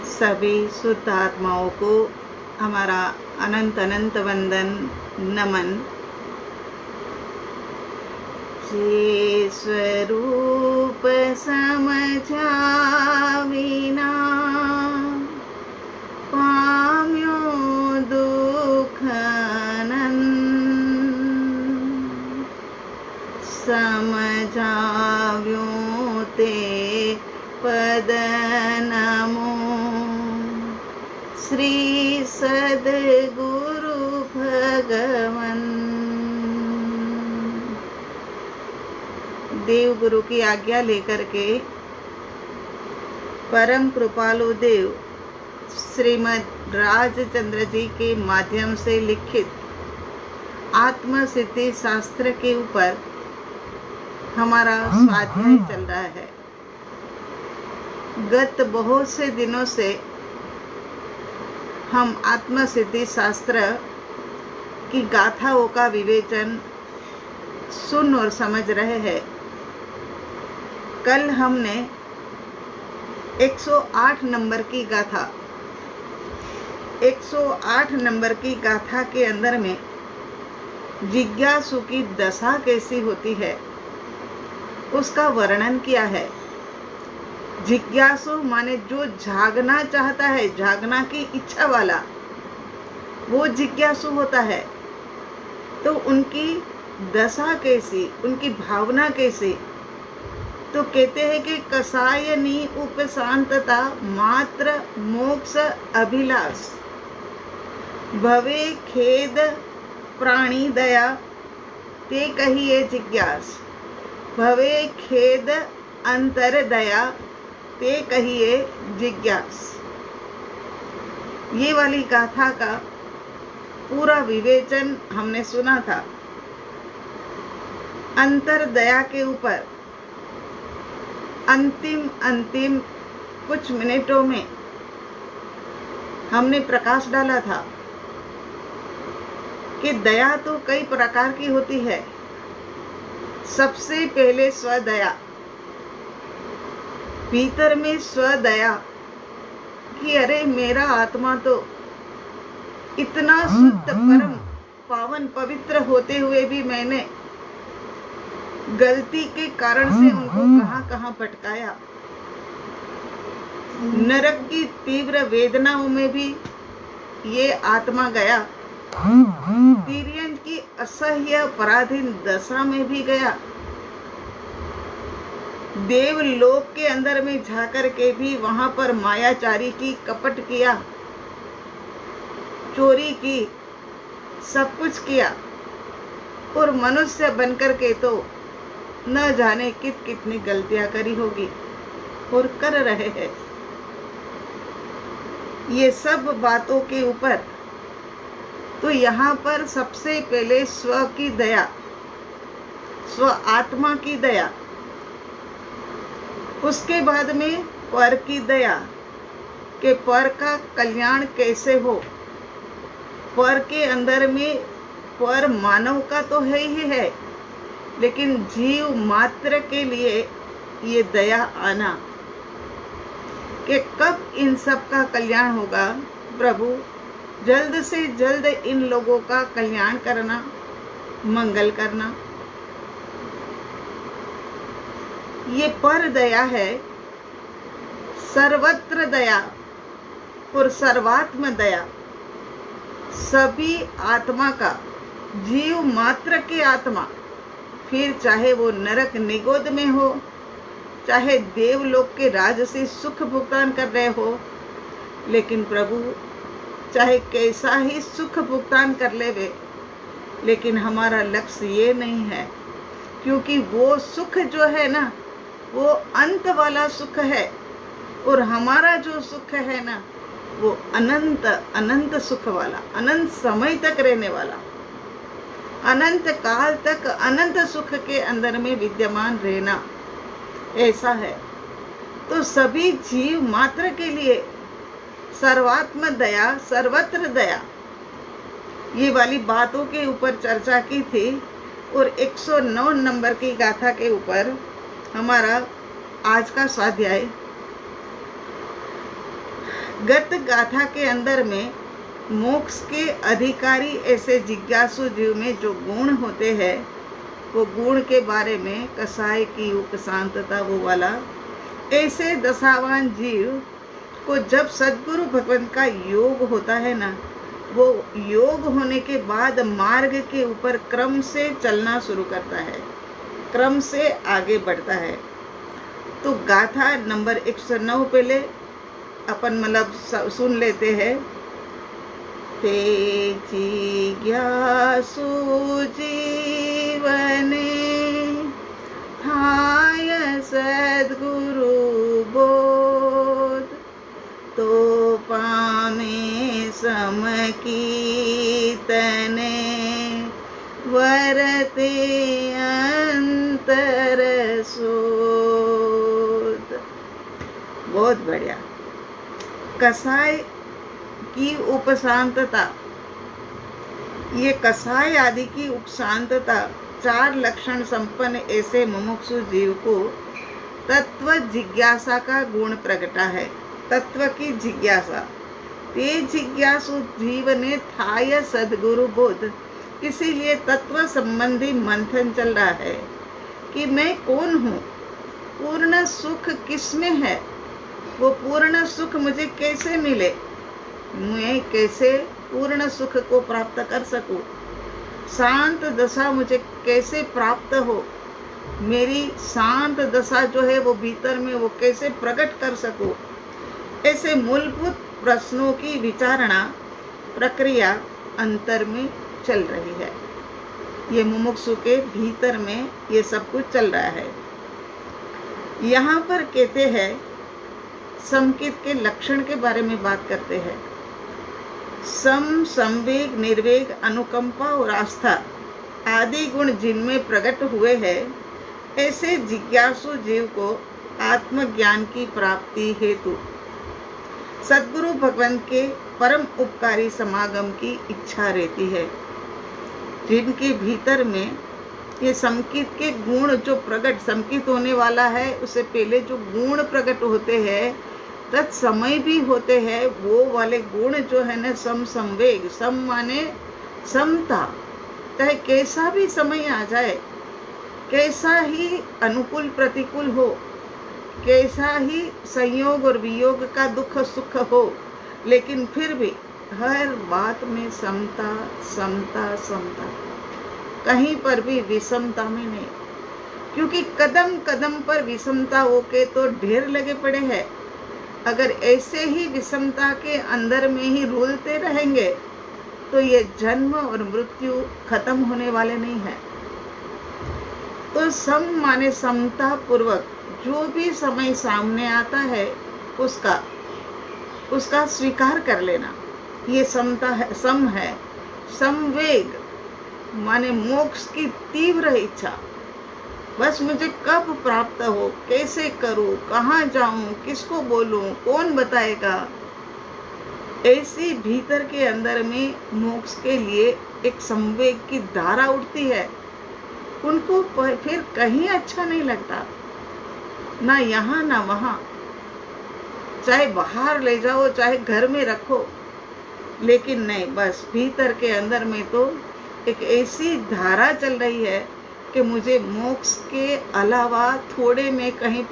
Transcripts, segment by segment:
सभी शुद्ध आत्माओं को हमारा अनंत अनंत वंदन नमन। जे स्वरूप समझा विना पाम्यो दुख समझाव्यो ते पद नमो श्री सद्गुरु भगवन। देव गुरु की आज्ञा लेकर के परम कृपालु देव श्रीमद् राजचंद्र जी के माध्यम से लिखित आत्म सिद्धि शास्त्र के ऊपर हमारा स्वाध्याय चल रहा है। गत बहुत से दिनों से हम आत्म सिद्धि शास्त्र की गाथाओं का विवेचन सुन और समझ रहे हैं। कल हमने 108 नंबर की गाथा 108 नंबर की गाथा के अंदर में जिज्ञासु की दशा कैसी होती है उसका वर्णन किया है। जिज्ञासु माने जो जागना चाहता है, जागना की इच्छा वाला, वो जिज्ञासु होता है। तो उनकी दशा कैसी, उनकी भावना कैसी, तो कहते हैं कि कसायनी उपशांतता मात्र मोक्ष अभिलाष भवे खेद प्राणी दया ते कहिए जिज्ञास भवे खेद अंतर दया ते कहिए जिज्ञास। ये वाली गाथा का पूरा विवेचन हमने सुना था। अंतर दया के ऊपर अंतिम कुछ मिनटों में हमने प्रकाश डाला था कि दया तो कई प्रकार की होती है। सबसे पहले स्वदया, भीतर में स्वदया कि अरे मेरा आत्मा तो इतना शुद्ध परम पावन पवित्र होते हुए भी मैंने गलती के कारण से उनको कहां भटकाया। नरक की तीव्र वेदनाओं में भी ये आत्मा गया, तिर्यन की असह्य पराधीन दशा में भी गया, देवलोक के अंदर में जाकर के भी वहां पर मायाचारी की, कपट किया, चोरी की, सब कुछ किया। और मनुष्य बनकर के तो न जाने कितनी गलतियां करी होगी और कर रहे हैं। ये सब बातों के ऊपर तो यहाँ पर सबसे पहले स्व की दया, स्व आत्मा की दया, उसके बाद में पर की दया कि पर का कल्याण कैसे हो। पर के अंदर में पर मानव का तो है ही है, लेकिन जीव मात्र के लिए ये दया आना कि कब इन सब का कल्याण होगा। प्रभु जल्द से जल्द इन लोगों का कल्याण करना, मंगल करना। ये पर दया है, सर्वत्र दया और सर्वात्म दया। सभी आत्मा का, जीव मात्र की आत्मा, फिर चाहे वो नरक निगोद में हो, चाहे देवलोक के राज से सुख भुगतान कर रहे हो, लेकिन प्रभु चाहे कैसा ही सुख भुगतान कर ले वे, लेकिन हमारा लक्ष्य ये नहीं है, क्योंकि वो सुख जो है ना वो अंत वाला सुख है, और हमारा जो सुख है ना वो अनंत अनंत सुख वाला, अनंत समय तक रहने वाला, अनंत काल तक अनंत सुख के अंदर में विद्यमान रहना, ऐसा है। तो सभी जीव मात्र के लिए सर्वात्म दया, सर्वत्र दया, ये वाली बातों के ऊपर चर्चा की थी। और 109 नंबर की गाथा के ऊपर हमारा आज का स्वाध्याय गत गाथा के अंदर में मोक्ष के अधिकारी ऐसे जिज्ञासु जीव में जो गुण होते हैं, वो गुण के बारे में कसाय की उपशांतता वो वाला, ऐसे दशावान जीव को जब सद्गुरु भगवान का योग होता है ना, वो योग होने के बाद मार्ग के ऊपर क्रम से चलना शुरू करता है, क्रम से आगे बढ़ता है। तो गाथा नंबर 109 पहले अपन मतलब सुन लेते हैं। ते जिज्ञासु जीवने हाय सद्गुरु बोध, तो पामे समकीर्तने वरते अंतर शोध। बहुत बढ़िया। कसाय की उपशांतता, ये कसाय आदि की उपशांतता 4 लक्षण संपन्न ऐसे मुमुक्षु जीव को तत्व जिज्ञासा का गुण प्रगटा है। तत्व की जिज्ञासा, ते जिज्ञासु जीव ने थाय सद्गुरु बोध, इसीलिए तत्व संबंधी मंथन चल रहा है कि मैं कौन हूँ, पूर्ण सुख किसमें है, वो पूर्ण सुख मुझे कैसे मिले, मैं कैसे पूर्ण सुख को प्राप्त कर सकूं, शांत दशा मुझे कैसे प्राप्त हो, मेरी शांत दशा जो है वो भीतर में वो कैसे प्रकट कर सकूं। ऐसे मूलभूत प्रश्नों की विचारणा प्रक्रिया अंतर में चल रही है। ये मुमुक्षु के भीतर में ये सब कुछ चल रहा है। यहाँ पर कहते हैं समकित के लक्षण के बारे में बात करते हैं। सम, संवेग, निर्वेग, अनुकंपा और आस्था आदि गुण जिनमें प्रकट हुए हैं, ऐसे जिज्ञासु जीव को आत्मज्ञान की प्राप्ति हेतु सद्गुरु भगवान के परम उपकारी समागम की इच्छा रहती है। जिनके भीतर में ये समकित के गुण जो प्रकट, समकित होने वाला है उससे पहले जो गुण प्रकट होते हैं, तत्समय भी होते हैं, वो वाले गुण जो है ना, सम, संवेग, सम माने समता, चाहे कैसा भी समय आ जाए, कैसा ही अनुकूल प्रतिकूल हो, कैसा ही संयोग और वियोग का दुख सुख हो, लेकिन फिर भी हर बात में समता समता समता, कहीं पर भी विषमता में नहीं। क्योंकि कदम कदम पर विषमता होके तो ढेर लगे पड़े हैं। अगर ऐसे ही विषमता के अंदर में ही रुलते रहेंगे तो ये जन्म और मृत्यु खत्म होने वाले नहीं है। तो सम माने समता पूर्वक जो भी समय सामने आता है उसका स्वीकार कर लेना, ये समता है, सम है। संवेग माने मोक्ष की तीव्र इच्छा, बस मुझे कब प्राप्त हो, कैसे करूं, कहाँ जाऊं, किसको बोलूं, कौन बताएगा। ऐसी भीतर के अंदर में मोक्ष के लिए एक संवेग की धारा उठती है। उनको फिर कहीं अच्छा नहीं लगता, ना यहाँ ना वहाँ, चाहे बाहर ले जाओ चाहे घर में रखो, लेकिन नहीं, बस भीतर के अंदर में तो एक ऐसी धारा चल रही है कि मुझे मोक्ष के अलावा थोड़े में कहीं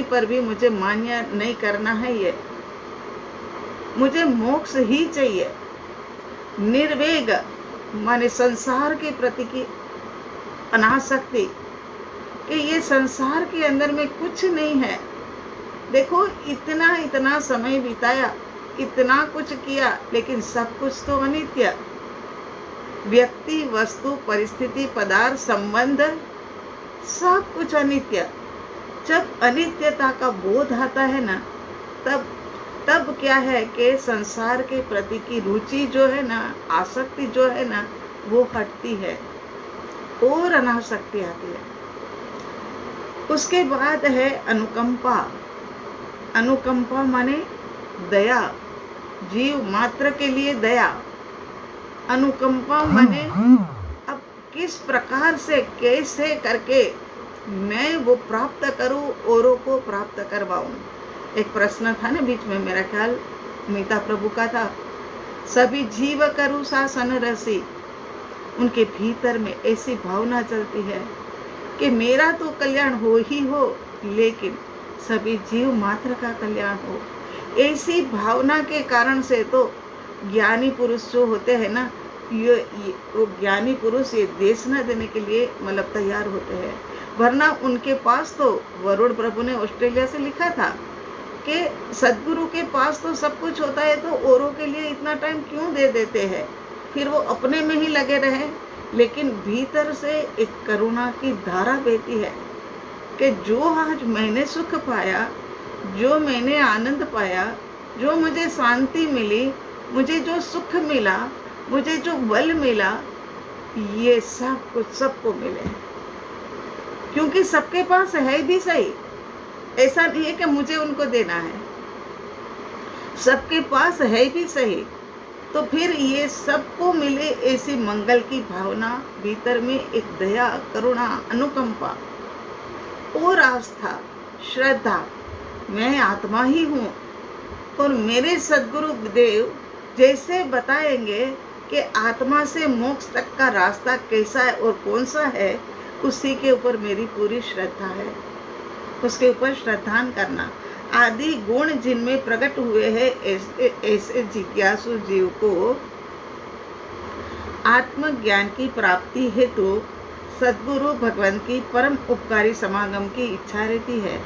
पर भी मुझे मान्य नहीं करना है। ये मुझे मोक्ष ही चाहिए। निर्वेग माने संसार के प्रति की अनासक्ति, कि ये संसार के अंदर में कुछ नहीं है। देखो इतना समय बिताया, इतना कुछ किया, लेकिन सब कुछ तो अनित्य। व्यक्ति, वस्तु, परिस्थिति, पदार्थ, संबंध, सब कुछ अनित्य। जब अनित्यता का बोध आता है ना, तब क्या है कि संसार के प्रति की रुचि जो है ना, आसक्ति जो है ना, वो हटती है और अनासक्ति आती है। उसके बाद है अनुकंपा। अनुकंपा माने दया, जीव मात्र के लिए दया। अनुकंपा माने अब किस प्रकार से, कैसे करके मैं वो प्राप्त करूं, औरों को प्राप्त करवाऊं। एक प्रश्न था ना बीच में, मेरा ख्याल मीता प्रभु का था। सभी जीव करु शासन रसी, उनके भीतर में ऐसी भावना चलती है कि मेरा तो कल्याण हो ही हो, लेकिन सभी जीव मात्र का कल्याण हो। ऐसी भावना के कारण से तो ज्ञानी पुरुष जो होते हैं ना, वो ज्ञानी पुरुष ये देश न देने के लिए मतलब तैयार होते हैं। वरना उनके पास तो, वरुण प्रभु ने ऑस्ट्रेलिया से लिखा था कि सदगुरु के पास तो सब कुछ होता है, तो औरों के लिए इतना टाइम क्यों दे देते हैं, फिर वो अपने में ही लगे रहे। लेकिन भीतर से एक करुणा की धारा बहती है कि जो आज मैंने सुख पाया, जो मैंने आनंद पाया, जो मुझे शांति मिली, मुझे जो सुख मिला, मुझे जो बल मिला, ये सब कुछ सबको मिले, क्योंकि सबके पास है भी सही। ऐसा नहीं है कि मुझे उनको देना है, सबके पास है भी सही। तो फिर ये सबको मिले ऐसी मंगल की भावना, भीतर में एक दया, करुणा, अनुकंपा और आस्था, श्रद्धा, मैं आत्मा ही हूँ और मेरे सद्गुरु देव जैसे बताएंगे कि आत्मा से मोक्ष तक का रास्ता कैसा है और कौन सा है, उसी के ऊपर मेरी पूरी श्रद्धा है। उसके ऊपर श्रद्धान करना। आदि गुण जिनमें प्रकट हुए हैं, ऐसे जिज्ञासु जीव को आत्मज्ञान की प्राप्ति हेतु सद्गुरु भगवान की परम उपकारी समागम की इच्छा रहती है।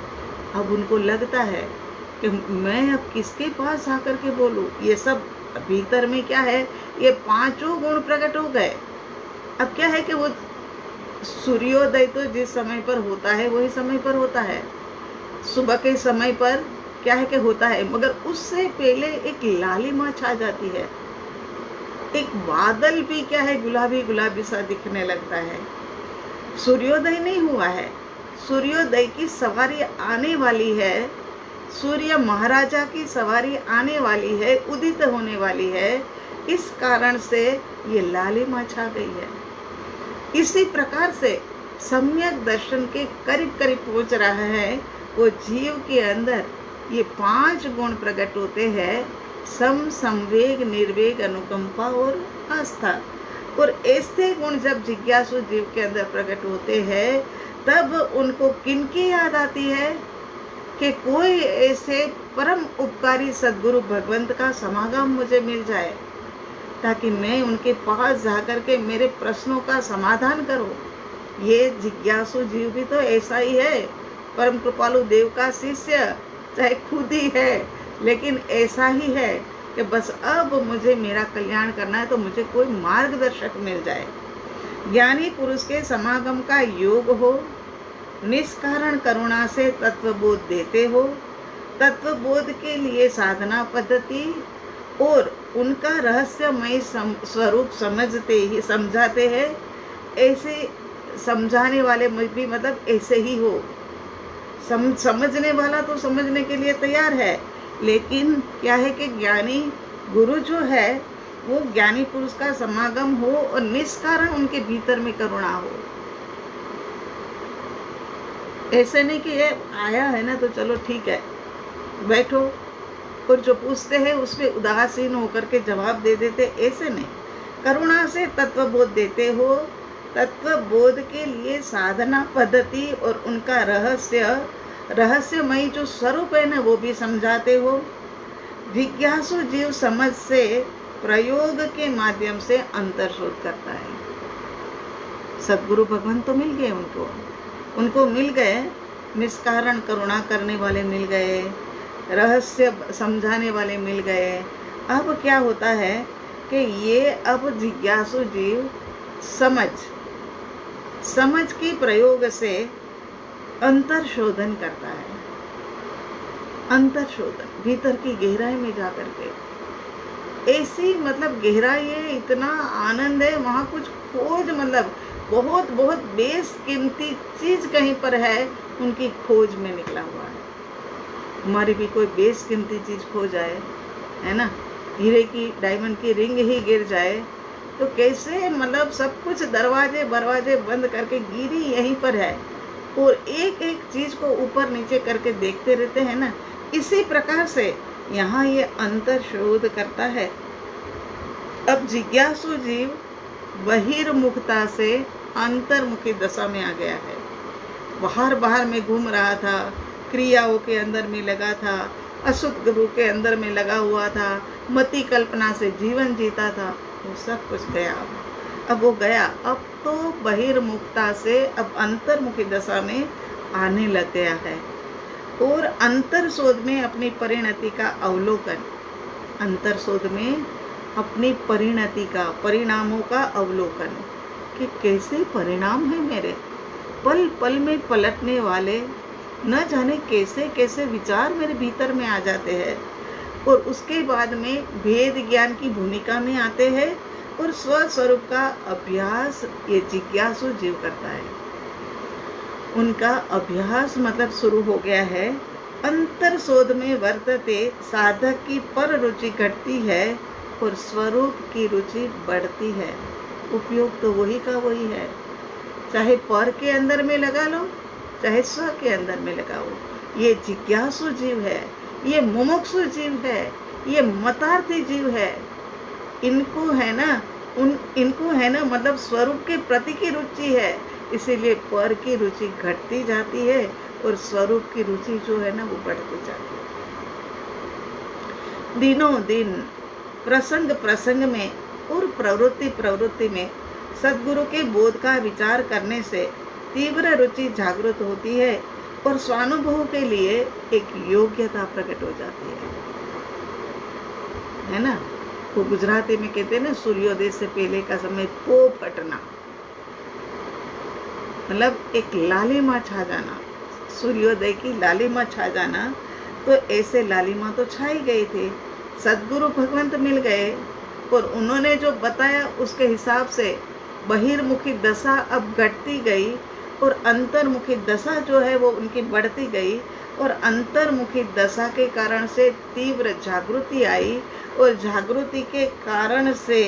अब उनको लगता है कि मैं अब किसके पास आकर के बोलूं, ये सब भीतर में क्या है, ये पांचों गुण प्रकट हो गए। अब क्या है कि वो सूर्योदय तो जिस समय पर होता है वही समय पर होता है, सुबह के समय पर क्या है कि होता है, मगर उससे पहले एक लालिमा छा जाती है, एक बादल भी क्या है गुलाबी गुलाबी सा दिखने लगता है। सूर्योदय नहीं हुआ है, सूर्योदय की सवारी आने वाली है, सूर्य महाराजा की सवारी आने वाली है, उदित होने वाली है। इस कारण से ये लालिमा छा गई है। इसी प्रकार से सम्यक दर्शन के करीब करीब पहुंच रहा है वो जीव के अंदर ये पांच गुण प्रकट होते हैं, सम, संवेग, निर्वेग, अनुकंपा और आस्था। और ऐसे गुण जब जिज्ञासु जीव के अंदर प्रकट होते हैं, तब उनको किनकी याद आती है कि कोई ऐसे परम उपकारी सद्गुरु भगवंत का समागम मुझे मिल जाए, ताकि मैं उनके पास जाकर के मेरे प्रश्नों का समाधान करूं। ये जिज्ञासु जीव भी तो ऐसा ही है, परम कृपालु देव का शिष्य चाहे खुद ही है, लेकिन ऐसा ही है कि बस अब मुझे मेरा कल्याण करना है, तो मुझे कोई मार्गदर्शक मिल जाए। ज्ञानी पुरुष के समागम का योग हो, निष्कारण करुणा से तत्वबोध देते हो, तत्वबोध के लिए साधना पद्धति और उनका रहस्यमय स्वरूप समझाते हैं। ऐसे समझाने वाले भी मतलब ऐसे ही हो। समझने वाला तो समझने के लिए तैयार है, लेकिन क्या है कि ज्ञानी गुरु जो है वो ज्ञानी पुरुष का समागम हो और निष्कारण उनके भीतर में करुणा हो। ऐसे नहीं कि ये आया है ना तो चलो ठीक है बैठो, और जो पूछते हैं उसमें उदासीन होकर के जवाब दे देते, ऐसे नहीं। करुणा से तत्वबोध देते हो, तत्वबोध के लिए साधना पद्धति और उनका रहस्यमयी जो स्वरूप है ना वो भी समझाते हो। जिज्ञासु जीव समझ से प्रयोग के माध्यम से अंतर्शोध करता है। सद्गुरु भगवान तो मिल गए उनको मिल गए, निष्कारण करुणा करने वाले मिल गए, रहस्य समझाने वाले मिल गए। अब क्या होता है कि ये अब जिज्ञासु जीव समझ के प्रयोग से अंतर्शोधन करता है। अंतर्शोधन भीतर की गहराई में जाकर के, ऐसी मतलब गहराई है, इतना आनंद है वहाँ, कुछ खोज मतलब बहुत बहुत बेशकीमती चीज कहीं पर है, उनकी खोज में निकला हुआ है। हमारी भी कोई बेशकीमती चीज खो जाए, है ना, हीरे की डायमंड की रिंग ही गिर जाए तो कैसे मतलब सब कुछ दरवाजे बंद करके गिरी यहीं पर है, और एक एक चीज को ऊपर नीचे करके देखते रहते हैं ना, इसी प्रकार से यहाँ ये अंतर शोध करता है। अब जिज्ञासु जीव बहिर्मुखता से अंतर्मुखी दशा में आ गया है। बाहर में घूम रहा था, क्रियाओं के अंदर में लगा था, अशुद्ध गुरु के अंदर में लगा हुआ था, मति कल्पना से जीवन जीता था, वो सब कुछ गया। अब वो गया, अब तो बहिर्मुखता से अब अंतर्मुखी दशा में आने लग गया है। और अंतरशोध में अपनी परिणति का अवलोकन, अंतरशोध में अपनी परिणति का, परिणामों का अवलोकन कि कैसे परिणाम है मेरे, पल पल में पलटने वाले, न जाने कैसे कैसे विचार मेरे भीतर में आ जाते हैं और उसके बाद में भेद ज्ञान की भूमिका में आते हैं और स्वस्वरूप का अभ्यास ये जिज्ञासु जीव करता है। उनका अभ्यास मतलब शुरू हो गया है। अंतरशोध में वर्तते साधक की पर रुचि घटती है और स्वरूप की रुचि बढ़ती है। उपयोग तो वही का वही है, चाहे पर के अंदर में लगा लो, चाहे स्व के अंदर में लगाओ। ये जिज्ञासु जीव है, ये मुमुक्षु जीव है, ये मतार्थी जीव है। इनको है ना मतलब स्वरूप के प्रति की रुचि है, इसीलिए पर की रुचि घटती जाती है और स्वरूप की रुचि जो है ना वो बढ़ती जाती है। दिनों दिन प्रसंग प्रसंग में और प्रवृत्ति में सद्गुरु के बोध का विचार करने से तीव्र रुचि जागृत होती है और स्वानुभव के लिए एक योग्यता प्रकट हो जाती है ना। वो गुजराती में कहते हैं ना, सूर्योदय से पहले का समय पो फटना, मतलब एक लालिमा छा जाना, सूर्योदय की लालिमा छा जाना। तो ऐसे लालिमा तो छाई गई थी, सद्गुरु भगवंत मिल गए और उन्होंने जो बताया उसके हिसाब से बहिर्मुखी दशा अब घटती गई और अंतर्मुखी दशा जो है वो उनकी बढ़ती गई और अंतर्मुखी दशा के कारण से तीव्र जागृति आई और जागृति के कारण से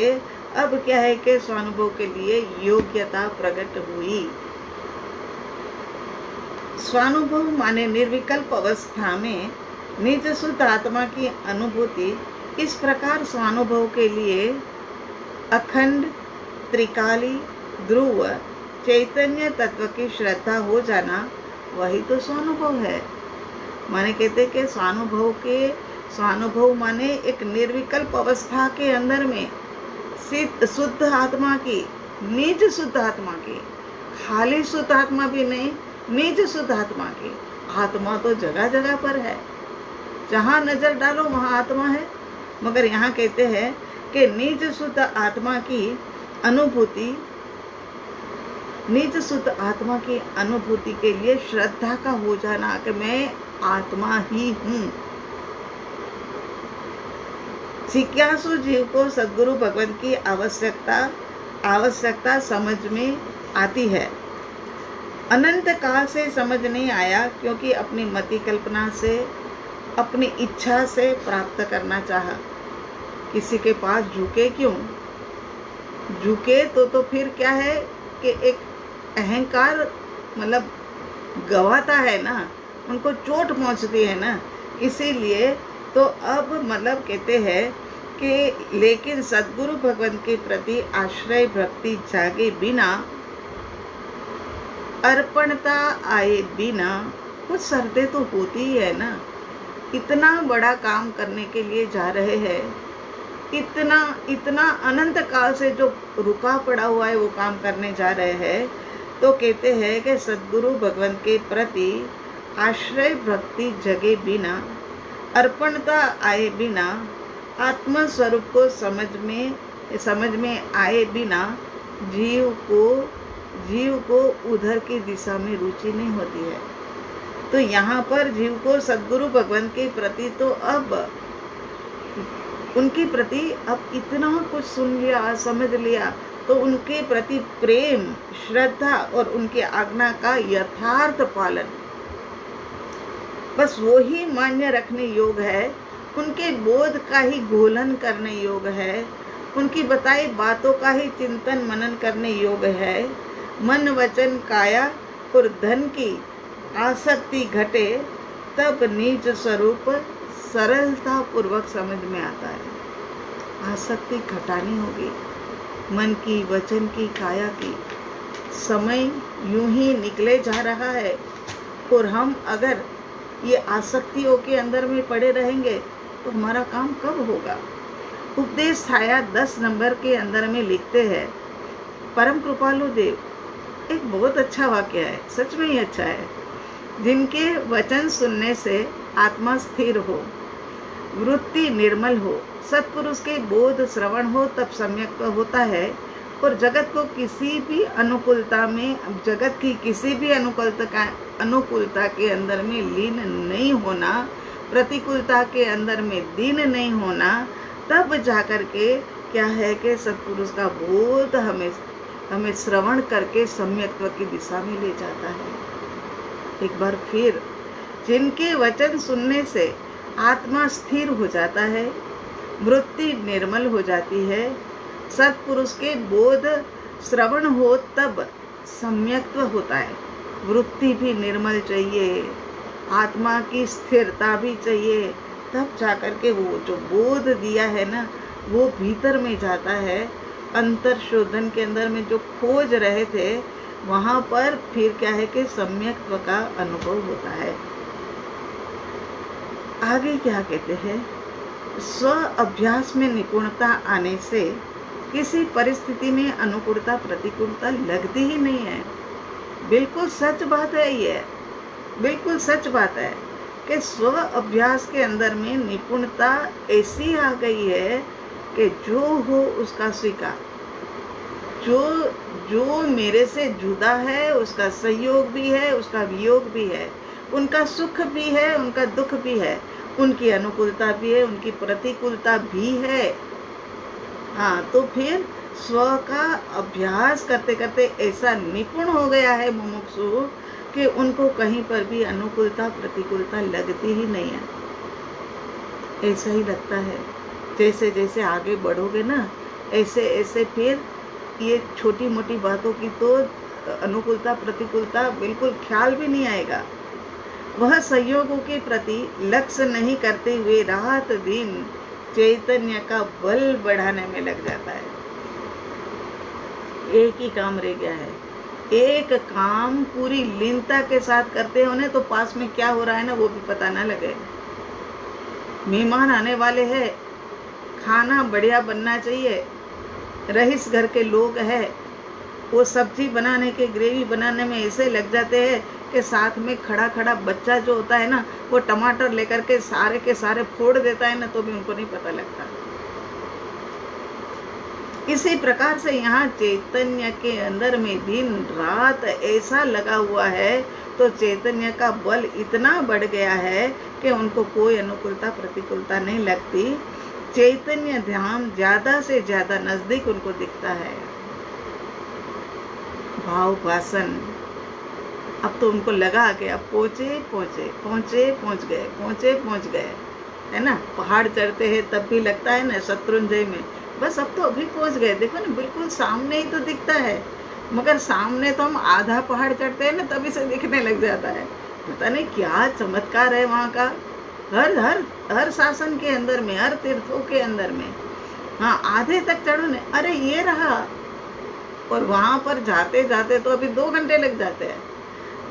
अब क्या है कि स्वानुभव के लिए योग्यता प्रकट हुई। स्वानुभव माने निर्विकल्प अवस्था में निज शुद्ध आत्मा की अनुभूति। इस प्रकार स्वानुभव के लिए अखंड त्रिकाली ध्रुव चैतन्य तत्व की श्रद्धा हो जाना, वही तो स्वानुभव है। माने कहते कि स्वानुभव माने एक निर्विकल्प अवस्था के अंदर में शुद्ध आत्मा की, निज शुद्ध आत्मा की, खाली शुद्ध आत्मा भी नहीं, निज शुद्ध आत्मा की। आत्मा तो जगह जगह पर है, जहाँ नजर डालो वहाँ आत्मा है, मगर यहाँ कहते हैं कि निज शुद्ध आत्मा की अनुभूति, निज शुद्ध आत्मा की अनुभूति के लिए श्रद्धा का हो जाना कि मैं आत्मा ही हूँ। जिज्ञासु जीव को सद्गुरु भगवान की आवश्यकता समझ में आती है। अनंत काल से समझ नहीं आया, क्योंकि अपनी मति कल्पना से, अपनी इच्छा से प्राप्त करना चाहा। किसी के पास झुके क्यों? झुके तो फिर क्या है कि एक अहंकार मतलब गवाता है ना, उनको चोट पहुंचती है ना। इसीलिए तो अब मतलब कहते हैं कि लेकिन सद्गुरु भगवान के प्रति आश्रय भक्ति जागे बिना, अर्पणता आए बिना कुछ शर्तें तो होती ही है ना। इतना बड़ा काम करने के लिए जा रहे हैं, इतना अनंत काल से जो रुका पड़ा हुआ है वो काम करने जा रहे हैं, तो कहते हैं कि सद्गुरु भगवान के प्रति आश्रय भक्ति जगे बिना, अर्पणता आए बिना, आत्म स्वरूप को समझ में आए बिना जीव को उधर की दिशा में रुचि नहीं होती है। तो यहाँ पर जीव को सद्गुरु भगवान के प्रति तो अब उनके प्रति अब इतना कुछ सुन लिया, समझ लिया, तो उनके प्रति प्रेम, श्रद्धा और उनके आज्ञा का यथार्थ पालन, बस वो ही मान्य रखने योग है। उनके बोध का ही घोलन करने योग है, उनकी बताई बातों का ही चिंतन मनन करने योग है। मन वचन काया और धन की आसक्ति घटे तब निज स्वरूप सरलता पूर्वक समझ में आता है। आसक्ति घटानी होगी, मन की, वचन की, काया की। समय यूं ही निकले जा रहा है और हम अगर ये आसक्तियों के अंदर में पड़े रहेंगे तो हमारा काम कब होगा। उपदेश छाया 10 नंबर के अंदर में लिखते हैं, परम कृपालु देव, एक बहुत अच्छा वाक्य है, सच में ही अच्छा है। जिनके वचन सुनने से आत्मा स्थिर हो, वृत्ति निर्मल हो, सत्पुरुष के बोध श्रवण हो, तब सम्यक होता है और जगत को किसी भी अनुकूलता में, जगत की किसी भी अनुकूलता के अंदर में लीन नहीं होना, प्रतिकूलता के अंदर में दीन नहीं होना, तब जाकर के क्या है कि सत्पुरुष का बोध हमें श्रवण करके सम्यक्त्व की दिशा में ले जाता है। एक बार फिर, जिनके वचन सुनने से आत्मा स्थिर हो जाता है, वृत्ति निर्मल हो जाती है, सत्पुरुष के बोध श्रवण हो, तब सम्यक्त्व होता है। वृत्ति भी निर्मल चाहिए, आत्मा की स्थिरता भी चाहिए, तब जाकर के वो जो बोध दिया है ना, वो भीतर में जाता है। अंतर शोधन के अंदर में जो खोज रहे थे, वहाँ पर फिर क्या है कि सम्यक्त्व का अनुभव होता है। आगे क्या कहते हैं, स्व अभ्यास में निपुणता आने से किसी परिस्थिति में अनुकूलता प्रतिकूलता लगती ही नहीं है। बिल्कुल सच बात है, ये बिल्कुल सच बात है कि स्व अभ्यास के अंदर में निपुणता ऐसी आ गई है कि जो हो उसका स्वीकार, जो मेरे से जुदा है उसका सहयोग भी है, उसका वियोग भी है, उनका सुख भी है, उनका दुख भी है, उनकी अनुकूलता भी है, उनकी प्रतिकूलता भी है। हाँ, तो फिर स्व का अभ्यास करते करते ऐसा निपुण हो गया है मुमुक्षु कि उनको कहीं पर भी अनुकूलता प्रतिकूलता लगती ही नहीं है। ऐसा ही लगता है, जैसे जैसे आगे बढ़ोगे ना, ऐसे ऐसे फिर ये छोटी मोटी बातों की तो अनुकूलता प्रतिकूलता बिल्कुल ख्याल भी नहीं आएगा। वह संयोगों के प्रति लक्ष्य नहीं करते हुए रात दिन चैतन्य का बल बढ़ाने में लग जाता है। एक ही काम रह गया है, एक काम पूरी लीनता के साथ करते हो ना, तो पास में क्या हो रहा है ना वो भी पता ना लगे। मेहमान आने वाले हैं, खाना बढ़िया बनना चाहिए, रईस घर के लोग हैं, वो सब्जी बनाने के, ग्रेवी बनाने में ऐसे लग जाते हैं कि साथ में खड़ा खड़ा बच्चा जो होता है ना, वो टमाटर लेकर के सारे फोड़ देता है ना, तो भी उनको नहीं पता लगता। इसी प्रकार से यहाँ चैतन्य के अंदर में दिन रात ऐसा लगा हुआ है, तो चैतन्य का बल इतना बढ़ गया है कि उनको कोई अनुकूलता प्रतिकूलता नहीं लगती। चैतन्य धाम ज्यादा से ज्यादा नजदीक उनको दिखता है। भाव भाषण, अब तो उनको लगा कि अब पहुंच गए, है ना। पहाड़ चढ़ते हैं तब भी लगता है ना शत्रुंजय में, बस अब तो अभी पहुंच गए, देखो ना बिल्कुल सामने ही तो दिखता है, मगर सामने तो हम आधा पहाड़ चढ़ते हैं ना तभी से दिखने लग जाता है। पता नहीं क्या चमत्कार है वहाँ का, हर शासन के अंदर में, हर तीर्थों के अंदर में। हाँ, आधे तक चढ़ो ने, अरे ये रहा, और वहाँ पर जाते जाते तो अभी 2 घंटे लग जाते हैं।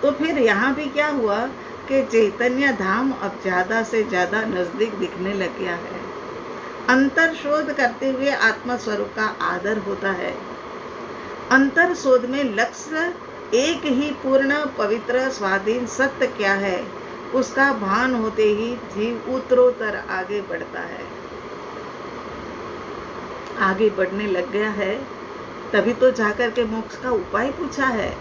तो फिर यहाँ भी क्या हुआ कि चैतन्य धाम अब ज्यादा से ज्यादा नजदीक दिखने लग गया है। अंतर शोध करते हुए आत्मा स्वरूप का आदर होता है। अंतर शोध में लक्ष्य एक ही पूर्ण पवित्र स्वाधीन सत्य क्या है, उसका भान होते ही जीव उत्तरोत्तर आगे बढ़ता है, आगे बढ़ने लग गया है। तभी तो जाकर के मोक्ष का उपाय पूछा है।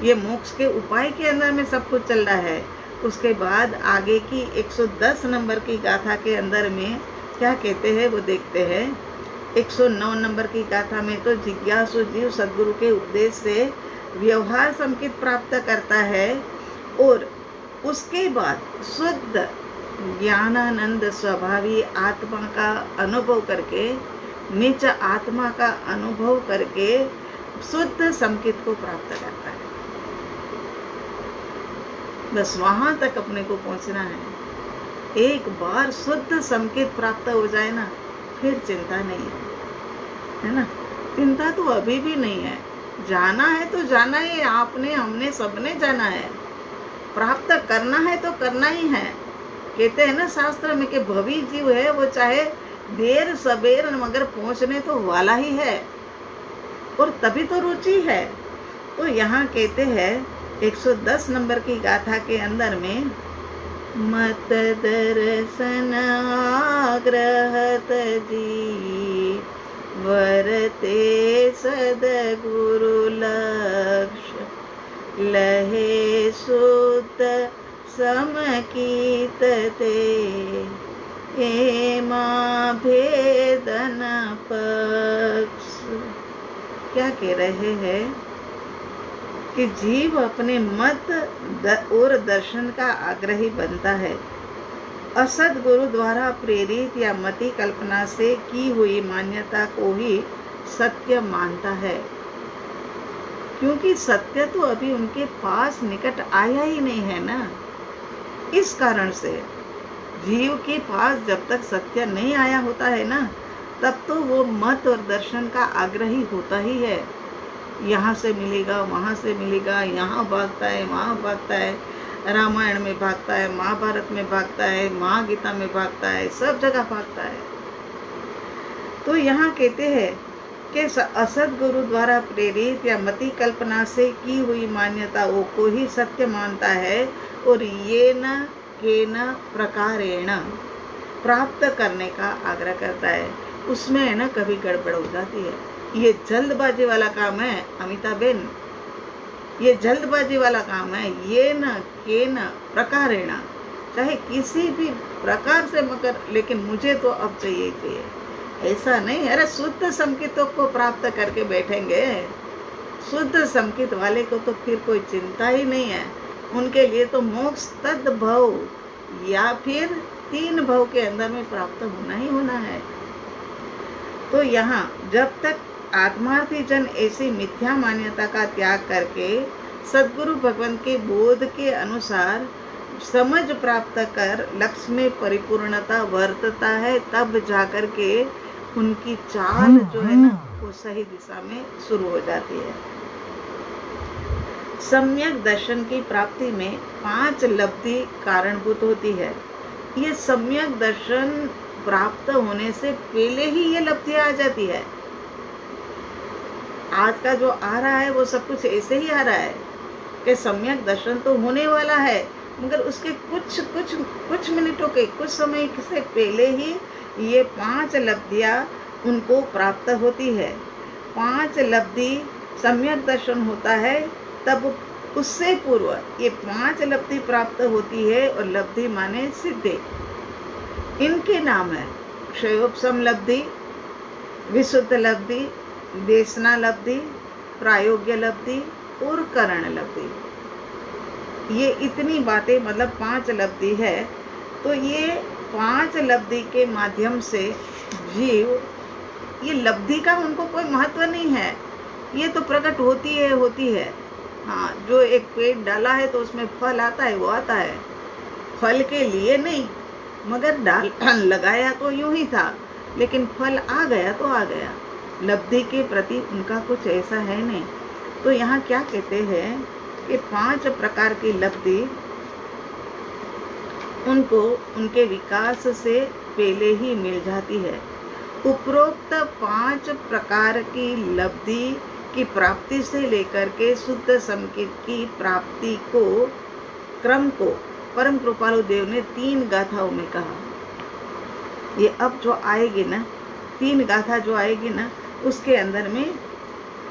ये मोक्ष के उपाय के अंदर में सब कुछ चल रहा है। उसके बाद आगे की 110 नंबर की गाथा के अंदर में क्या कहते हैं वो देखते हैं। 109 नंबर की गाथा में तो जिज्ञासु जीव सद्गुरु के उपदेश से व्यवहार संकेत प्राप्त करता है और उसके बाद शुद्ध ज्ञानानंद स्वभावी आत्मा का अनुभव करके, निज आत्मा का अनुभव करके शुद्ध संकेत को प्राप्त करता है। बस वहां तक अपने को पहुंचना है। एक बार शुद्ध संकेत प्राप्त हो जाए ना, फिर चिंता नहीं है ना। चिंता तो अभी भी नहीं है। जाना है तो जाना ही है, आपने, हमने, सबने जाना है। प्राप्त करना है तो करना ही है। कहते हैं ना शास्त्र में कि भवी जीव है वो चाहे देर सबेर मगर पहुंचने तो वाला ही है, और तभी तो रुचि है। तो यहाँ कहते हैं 110 नंबर की गाथा के अंदर में, मत दर्शन आग्रहत जी वरते सदगुरु लक्ष्य लहे सुत समकीत ते हेमा भेदन पक्ष। क्या कह रहे हैं कि जीव अपने मत और दर्शन का आग्रही बनता है, असद गुरु द्वारा प्रेरित या मति कल्पना से की हुई मान्यता को ही सत्य मानता है, क्योंकि सत्य तो अभी उनके पास निकट आया ही नहीं है ना। इस कारण से जीव के पास जब तक सत्य नहीं आया होता है ना, तब तो वो मत और दर्शन का आग्रही होता ही है। यहाँ से मिलेगा, वहाँ से मिलेगा, यहाँ भागता है, वहाँ भागता है, रामायण में भागता है, महाभारत में भागता है, महागीता में भागता है, सब जगह भागता है। तो यहाँ कहते हैं कि असद गुरु द्वारा प्रेरित या मति कल्पना से की हुई मान्यताओं को ही सत्य मानता है, और ये न के न प्रकारेण प्राप्त करने का आग्रह करता है। उसमें है ना कभी गड़बड़ हो जाती है। ये जल्दबाजी वाला काम है अमिता बेन, ये जल्दबाजी वाला काम है। ये न के न प्रकारेण, चाहे किसी भी प्रकार से, मगर लेकिन मुझे तो अब चाहिए। ऐसा नहीं, अरे शुद्ध संकेतों को प्राप्त करके बैठेंगे। शुद्ध संकेत वाले को तो फिर कोई चिंता ही नहीं है। उनके लिए तो मोक्ष तद भव या फिर 3 भव के अंदर में प्राप्त होना ही होना है। तो यहाँ जब तक आत्मार्थी जन ऐसी मिथ्या मान्यता का त्याग करके सद्गुरु भगवान के बोध के अनुसार समझ प्राप्त कर लक्ष्य में परिपूर्णता वर्तता है, तब जाकर के उनकी चाल जो है ना वो सही दिशा में शुरू हो जाती है। सम्यक दर्शन की प्राप्ति में 5 लब्धि कारणभूत होती है। ये सम्यक दर्शन प्राप्त होने से पहले ही ये लब्धि आ जाती है। आज का जो आ रहा है वो सब कुछ ऐसे ही आ रहा है कि सम्यक दर्शन तो होने वाला है, मगर उसके कुछ मिनटों के, कुछ समय से पहले ही ये 5 लब्धियां उनको प्राप्त होती है। 5 लब्धि सम्यक दर्शन होता है, तब उससे पूर्व ये 5 लब्धि प्राप्त होती है, और लब्धि माने सिद्धि। इनके नाम है क्षयोपशम लब्धि, विशुद्ध लब्धि, देशना लब्धि, प्रायोग्य लब्धि और करण लब्धि। ये इतनी बातें, मतलब 5 लब्धि है। तो ये 5 लब्धि के माध्यम से जीव, ये लब्धि का उनको कोई महत्व नहीं है, ये तो प्रकट होती है। हाँ, जो एक पेड़ डाला है तो उसमें फल आता है, वो आता है। फल के लिए नहीं, मगर डाल लगाया तो यूं ही था, लेकिन फल आ गया तो आ गया। लब्धि के प्रति उनका कुछ ऐसा है नहीं। तो यहाँ क्या कहते हैं कि 5 प्रकार की लब्धि उनको उनके विकास से पहले ही मिल जाती है। उपरोक्त 5 प्रकार की लब्धि की प्राप्ति से लेकर के शुद्ध संकेत की प्राप्ति को क्रम को परम कृपालु देव ने 3 गाथाओं में कहा। ये अब जो आएगी ना, 3 गाथा जो आएगी ना, उसके अंदर में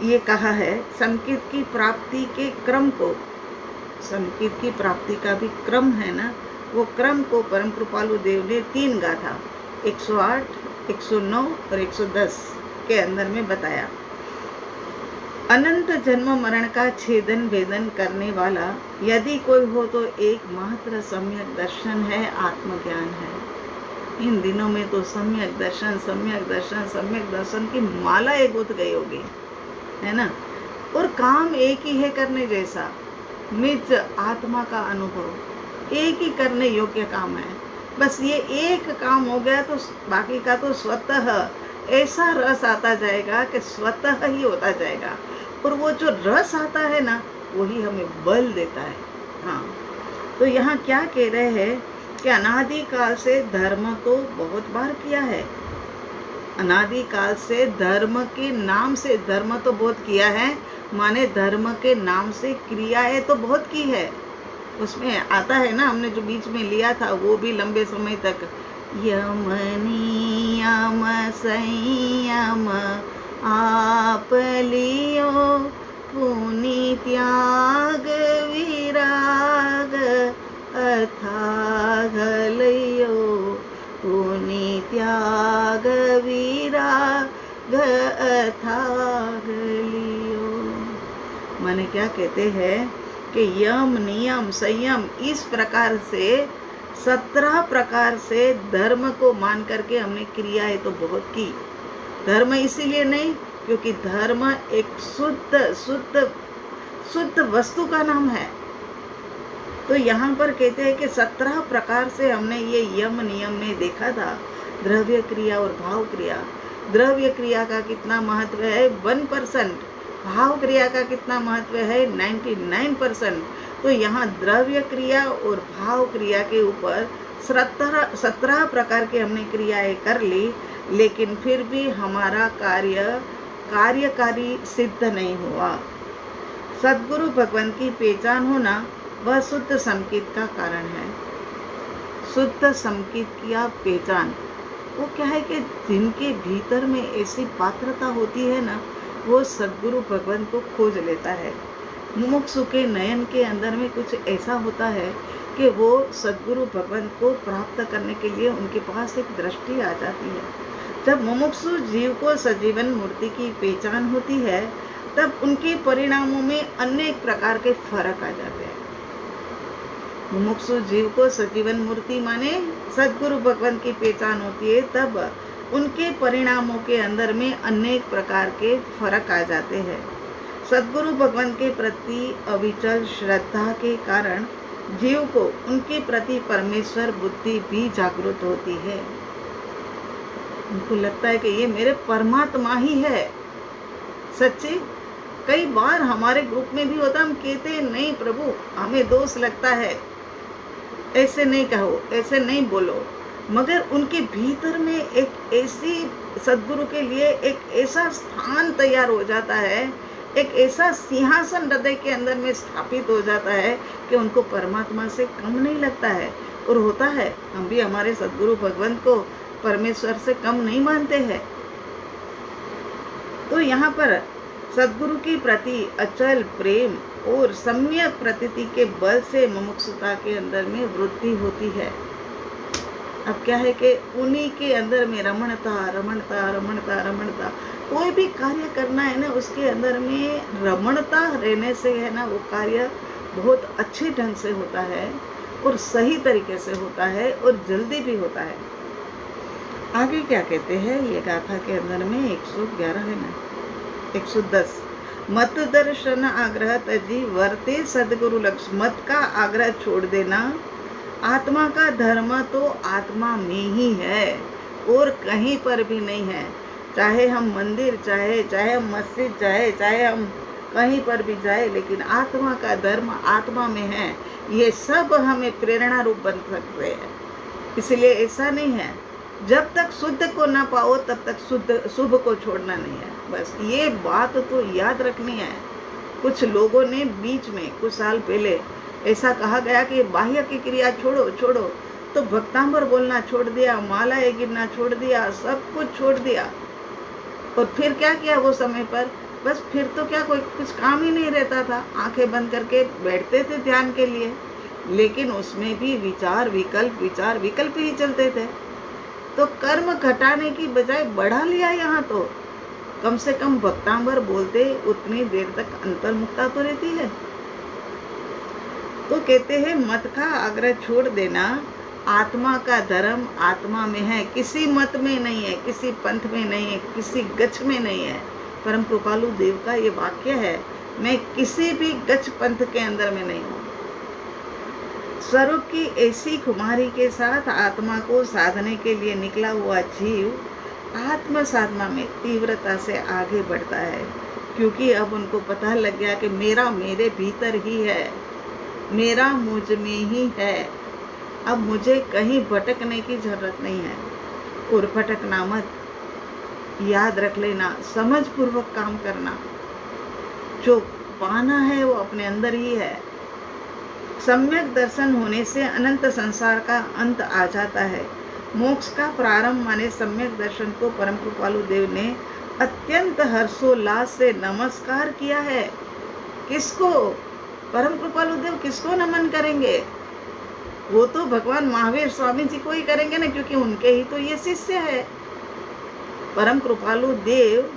ये कहा है संकेत की प्राप्ति के क्रम को। संकेत की प्राप्ति का भी क्रम है ना, वो क्रम को परम कृपालु देव ने 3 गाथा 108, 109 और 110 के अंदर में बताया। अनंत जन्म मरण का छेदन भेदन करने वाला यदि कोई हो तो एकमात्र सम्यक दर्शन है, आत्मज्ञान है। इन दिनों में तो सम्यक दर्शन की माला एक गुथ गई होगी, है ना। और काम एक ही है करने जैसा, निज आत्मा का अनुभव, एक ही करने योग्य काम है। बस ये एक काम हो गया तो बाकी का तो स्वतः ऐसा रस आता जाएगा कि स्वतः ही होता जाएगा। और वो जो रस आता है ना, वही हमें बल देता है। हाँ, तो यहाँ क्या कह रहे हैं कि अनादिकाल से धर्म तो बहुत बार किया है। अनादिकाल से धर्म के नाम से धर्म तो बहुत किया है, माने धर्म के नाम से क्रियाएं तो बहुत की है। उसमें आता है ना, हमने जो बीच में लिया था वो भी लंबे समय तक, यम नियम संयम आप लियो, पुनि त्याग विराग अथाग लियो, पुनि त्याग विराग अथाग लियो। माने क्या कहते हैं कि यम नियम संयम इस प्रकार से 17 प्रकार से धर्म को मान करके हमने क्रियाएं तो बहुत की। धर्म इसीलिए नहीं क्योंकि धर्म एक शुद्ध शुद्ध शुद्ध वस्तु का नाम है। तो यहाँ पर कहते हैं कि 17 प्रकार से हमने ये यम नियम में देखा था। द्रव्य क्रिया और भाव क्रिया। द्रव्य क्रिया का कितना महत्व है 1%, भाव क्रिया का कितना महत्व है 99%। तो यहाँ द्रव्य क्रिया और भाव क्रिया के ऊपर 17 प्रकार की हमने क्रियाएं कर ली, लेकिन फिर भी हमारा कार्यकारी सिद्ध नहीं हुआ। सद्गुरु भगवान की पहचान होना वह शुद्ध संकेत का कारण है। शुद्ध संकेत की पहचान वो क्या है कि जिनके भीतर में ऐसी पात्रता होती है ना, वो सद्गुरु भगवान को खोज लेता है। मुमुक्षु के नयन के अंदर में कुछ ऐसा होता है कि वो सद्गुरु भगवान को प्राप्त करने के लिए उनके पास एक दृष्टि आ जाती है। जब मुमुक्षु जीव को सजीवन मूर्ति की पहचान होती है, तब उनके परिणामों में अनेक प्रकार के फर्क आ जाते हैं। मुमुक्षु जीव को सजीवन मूर्ति माने सद्गुरु भगवान की पहचान होती है, तब उनके परिणामों के अंदर में अनेक प्रकार के फर्क आ जाते हैं। सद्गुरु भगवान के प्रति अविचल श्रद्धा के कारण जीव को उनके प्रति परमेश्वर बुद्धि भी जागृत होती है। उनको लगता है कि ये मेरे परमात्मा ही है सच्ची। कई बार हमारे ग्रुप में भी होता, हम कहते हैं नहीं प्रभु हमें दोष लगता है, ऐसे नहीं कहो, ऐसे नहीं बोलो, मगर उनके भीतर में एक ऐसी सद्गुरु के लिए एक ऐसा स्थान तैयार हो जाता है, एक ऐसा सिंहासन हृदय के अंदर में स्थापित हो जाता है कि उनको परमात्मा से कम नहीं लगता है। और होता है, हम भी हमारे सद्गुरु भगवान को परमेश्वर से कम नहीं मानते हैं। तो यहाँ पर सद्गुरु के प्रति अचल प्रेम और सम्यक प्रतीति के बल से मुमुक्षुता के अंदर में वृद्धि होती है। अब क्या है कि उन्हीं के अंदर में रमणता रमणता रमणता रमणता, कोई भी कार्य करना है ना, उसके अंदर में रमणता रहने से है ना, वो कार्य बहुत अच्छे ढंग से होता है और सही तरीके से होता है और जल्दी भी होता है। आगे क्या कहते हैं ये गाथा के अंदर में 111 है ना, 110 मत दर्शन आग्रह तजी वर्ते सदगुरु लक्ष्य। मत का आग्रह छोड़ देना। आत्मा का धर्म तो आत्मा में ही है और कहीं पर भी नहीं है। चाहे हम मंदिर चाहे हम मस्जिद चाहे हम कहीं पर भी जाए, लेकिन आत्मा का धर्म आत्मा में है। ये सब हमें प्रेरणा रूप बन सकते हैं। इसलिए ऐसा नहीं है जब तक शुद्ध को ना पाओ तब तक शुभ को छोड़ना नहीं है। बस ये बात तो याद रखनी है। कुछ लोगों ने बीच में कुछ साल पहले ऐसा कहा गया कि बाह्य की क्रिया छोड़ो, तो भक्तांबर बोलना छोड़ दिया, मालाएं गिरना छोड़ दिया, सब कुछ छोड़ दिया। और फिर क्या किया वो समय पर, बस फिर तो क्या कोई कुछ काम ही नहीं रहता था। आंखें बंद करके बैठते थे ध्यान के लिए, लेकिन उसमें भी विचार विकल्प ही चलते थे। तो कर्म घटाने की बजाय बढ़ा लिया। यहाँ तो कम से कम भक्तांबर बोलते उतनी देर तक अंतर्मुक्ता तो रहती है। तो कहते हैं मत का आग्रह छोड़ देना। आत्मा का धर्म आत्मा में है, किसी मत में नहीं है, किसी पंथ में नहीं है, किसी गच्छ में नहीं है। परम कृपालु देव का ये वाक्य है। मैं किसी भी गच पंथ के अंदर में नहीं हूँ। स्वरूप की ऐसी खुमारी के साथ आत्मा को साधने के लिए निकला हुआ जीव आत्म साधना में तीव्रता से आगे बढ़ता है, क्योंकि अब उनको पता लग गया कि मेरा मेरे भीतर ही है, मेरा मुझ में ही है। अब मुझे कहीं भटकने की जरूरत नहीं है। और भटकना मत, याद रख लेना, समझ पूर्वक काम करना। जो पाना है वो अपने अंदर ही है। सम्यक दर्शन होने से अनंत संसार का अंत आ जाता है। मोक्ष का प्रारंभ माने सम्यक दर्शन को परम कृपालु देव ने अत्यंत हर्षोल्लास से नमस्कार किया है। किसको? परम कृपालु देव किसको नमन करेंगे? वो तो भगवान महावीर स्वामी जी को ही करेंगे ना, क्योंकि उनके ही तो ये शिष्य है। परम कृपालु देव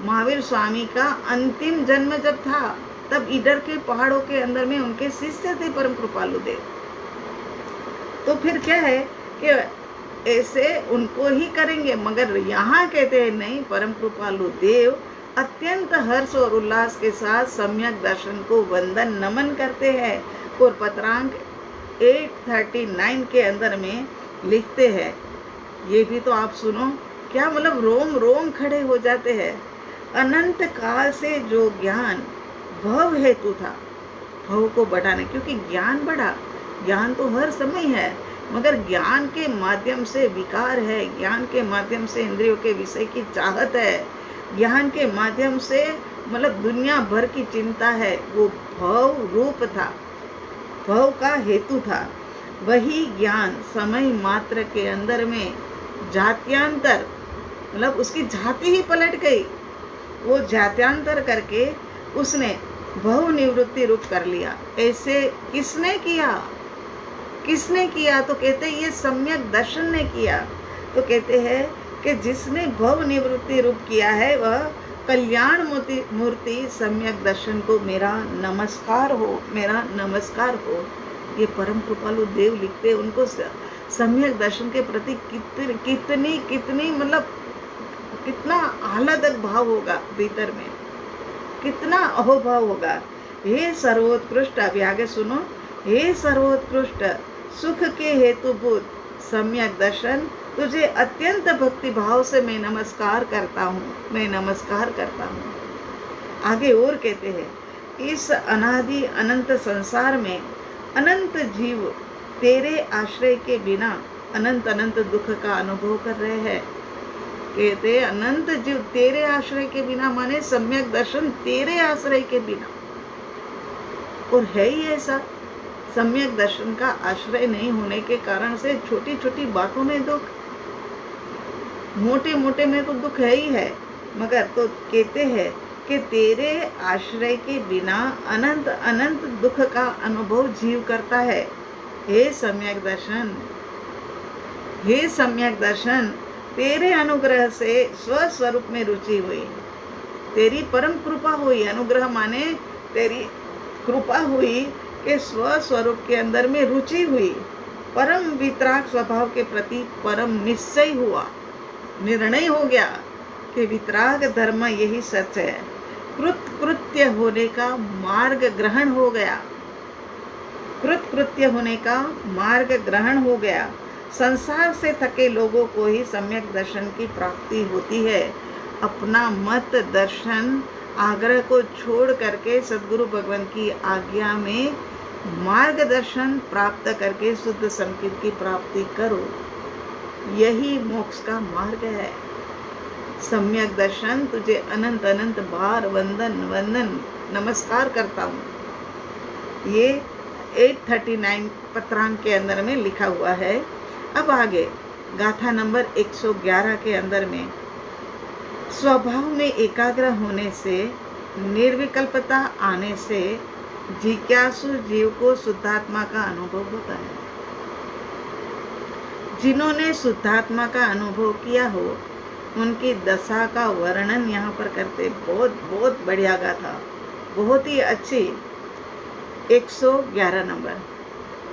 महावीर स्वामी का अंतिम जन्म जब था, तब इधर के पहाड़ों के अंदर में उनके शिष्य थे परम कृपालु देव। तो फिर क्या है कि ऐसे उनको ही करेंगे, मगर यहाँ कहते हैं नहीं, परम कृपालु देव अत्यंत हर्ष और उल्लास के साथ सम्यक दर्शन को वंदन नमन करते हैं। और पत्रांक 839 के अंदर में लिखते हैं, ये भी तो आप सुनो, क्या मतलब रोम रोम खड़े हो जाते हैं। अनंत काल से जो ज्ञान भव हेतु था, भव को बढ़ाने, क्योंकि ज्ञान बढ़ा, ज्ञान तो हर समय है, मगर ज्ञान के माध्यम से विकार है, ज्ञान के माध्यम से इंद्रियों के विषय की चाहत है, ज्ञान के माध्यम से मतलब दुनिया भर की चिंता है, वो भव रूप था, भव का हेतु था। वही ज्ञान समय मात्र के अंदर में जात्यांतर, मतलब उसकी जाति ही पलट गई। वो जात्यांतर करके उसने भव निवृत्ति रूप कर लिया। ऐसे किसने किया? किसने किया? तो कहते ये सम्यक दर्शन ने किया। तो कहते हैं कि जिसने भव निवृत्ति रूप किया है वह कल्याण मूर्ति सम्यक दर्शन को मेरा नमस्कार हो, मेरा नमस्कार हो। ये परम कृपालु देव लिखते, उनको सम्यक दर्शन के प्रति कितनी मतलब कितना आह्लादक भाव होगा भीतर में, कितना अहोभाव होगा। हे सर्वोत्कृष्ट, अभी आगे सुनो, हे सर्वोत्कृष्ट सुख के हेतुभूत सम्यक दर्शन, तुझे अत्यंत भक्ति भाव से मैं नमस्कार करता हूँ, मैं नमस्कार करता हूँ। आगे और कहते हैं, इस अनादि अनंत संसार में अनंत जीव तेरे आश्रय के बिना अनंत अनंत दुख का अनुभव कर रहे हैं। कहते अनंत जीव तेरे आश्रय के बिना, माने सम्यक दर्शन तेरे आश्रय के बिना। और है ही ऐसा, सम्यक दर्शन का आश्रय नहीं होने के कारण से छोटी छोटी बातों में दुख, मोटे मोटे में तो दुख है ही है, मगर तो कहते हैं कि तेरे आश्रय के बिना अनंत अनंत दुख का अनुभव जीव करता है। हे सम्यक दर्शन, हे सम्यक दर्शन, तेरे अनुग्रह से स्वस्वरूप में रुचि हुई, तेरी परम कृपा हुई। अनुग्रह माने तेरी कृपा हुई कि स्वस्वरूप के अंदर में रुचि हुई, परम वितराग स्वभाव के प्रति परम निश्चय हुआ, निर्णय हो गया कि वितराग धर्म यही सच है। कृत्य होने का मार्ग ग्रहण हो गया, कृत्य होने का मार्ग ग्रहण हो गया। संसार से थके लोगों को ही सम्यक दर्शन की प्राप्ति होती है। अपना मत दर्शन आग्रह को छोड़ करके सद्गुरु भगवान की आज्ञा में मार्गदर्शन प्राप्त करके शुद्ध संकेत की प्राप्ति करो, यही मोक्ष का मार्ग है। सम्यक दर्शन तुझे अनंत अनंत बार वंदन नमस्कार करता हूँ। ये 839 पत्रांक के अंदर में लिखा हुआ है। अब आगे गाथा नंबर 111 के अंदर में, स्वभाव में एकाग्र होने से, निर्विकल्पता आने से जिज्ञासु जीव को शुद्धात्मा का अनुभव होता है। जिन्होंने शुद्धात्मा का अनुभव किया हो उनकी दशा का वर्णन यहाँ पर करते। बहुत बहुत बढ़िया गाथा, बहुत ही अच्छी। 111 नंबर,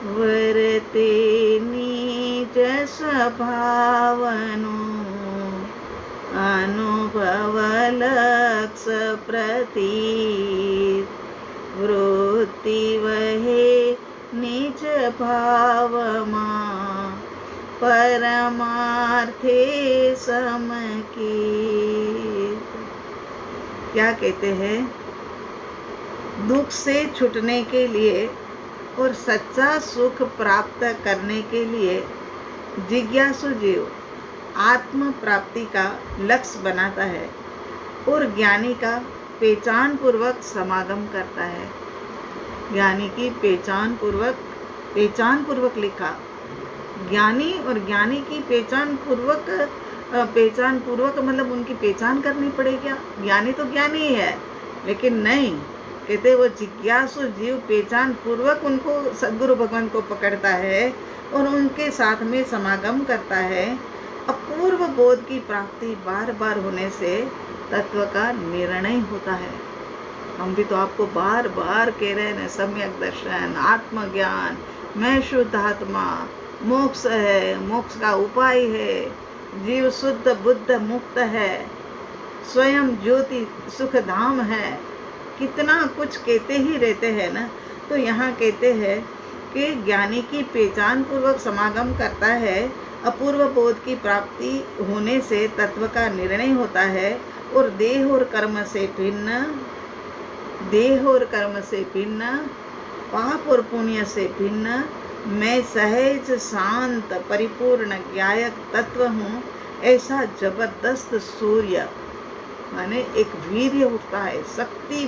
वरते निज स्वभावनु अनुभव लक्ष प्रतीत वृत्ति वहे निज भावमा परमार्थे समकीत। क्या कहते हैं, दुख से छूटने के लिए और सच्चा सुख प्राप्त करने के लिए जिज्ञासु जीव आत्म प्राप्ति का लक्ष्य बनाता है और ज्ञानी का पहचान पूर्वक समागम करता है। ज्ञानी की पहचान पूर्वक लिखा, ज्ञानी और ज्ञानी की पहचान पूर्वक मतलब उनकी पहचान करनी पड़ेगी। ज्ञानी तो ज्ञानी ही है, लेकिन नहीं, कहते वो जिज्ञासु जीव पहचान पूर्वक उनको सद्गुरु भगवान को पकड़ता है और उनके साथ में समागम करता है। अपूर्व बोध की प्राप्ति बार बार होने से तत्व का निर्णय होता है। हम भी तो आपको बार बार कह रहे हैं, सम्यक दर्शन, आत्मज्ञान, मैं शुद्ध आत्मा, मोक्ष है, मोक्ष का उपाय है, जीव शुद्ध बुद्ध मुक्त है, स्वयं ज्योति सुख धाम है, कितना कुछ कहते ही रहते हैं ना। तो यहाँ कहते हैं कि ज्ञानी की पहचान पूर्वक समागम करता है, अपूर्व बोध की प्राप्ति होने से तत्व का निर्णय होता है और देह और कर्म से भिन्न, पाप और पुण्य से भिन्न मैं सहज शांत परिपूर्ण ज्ञायक तत्व हूँ। ऐसा जबरदस्त सूर्य माने एक वीर्य उठता है, शक्ति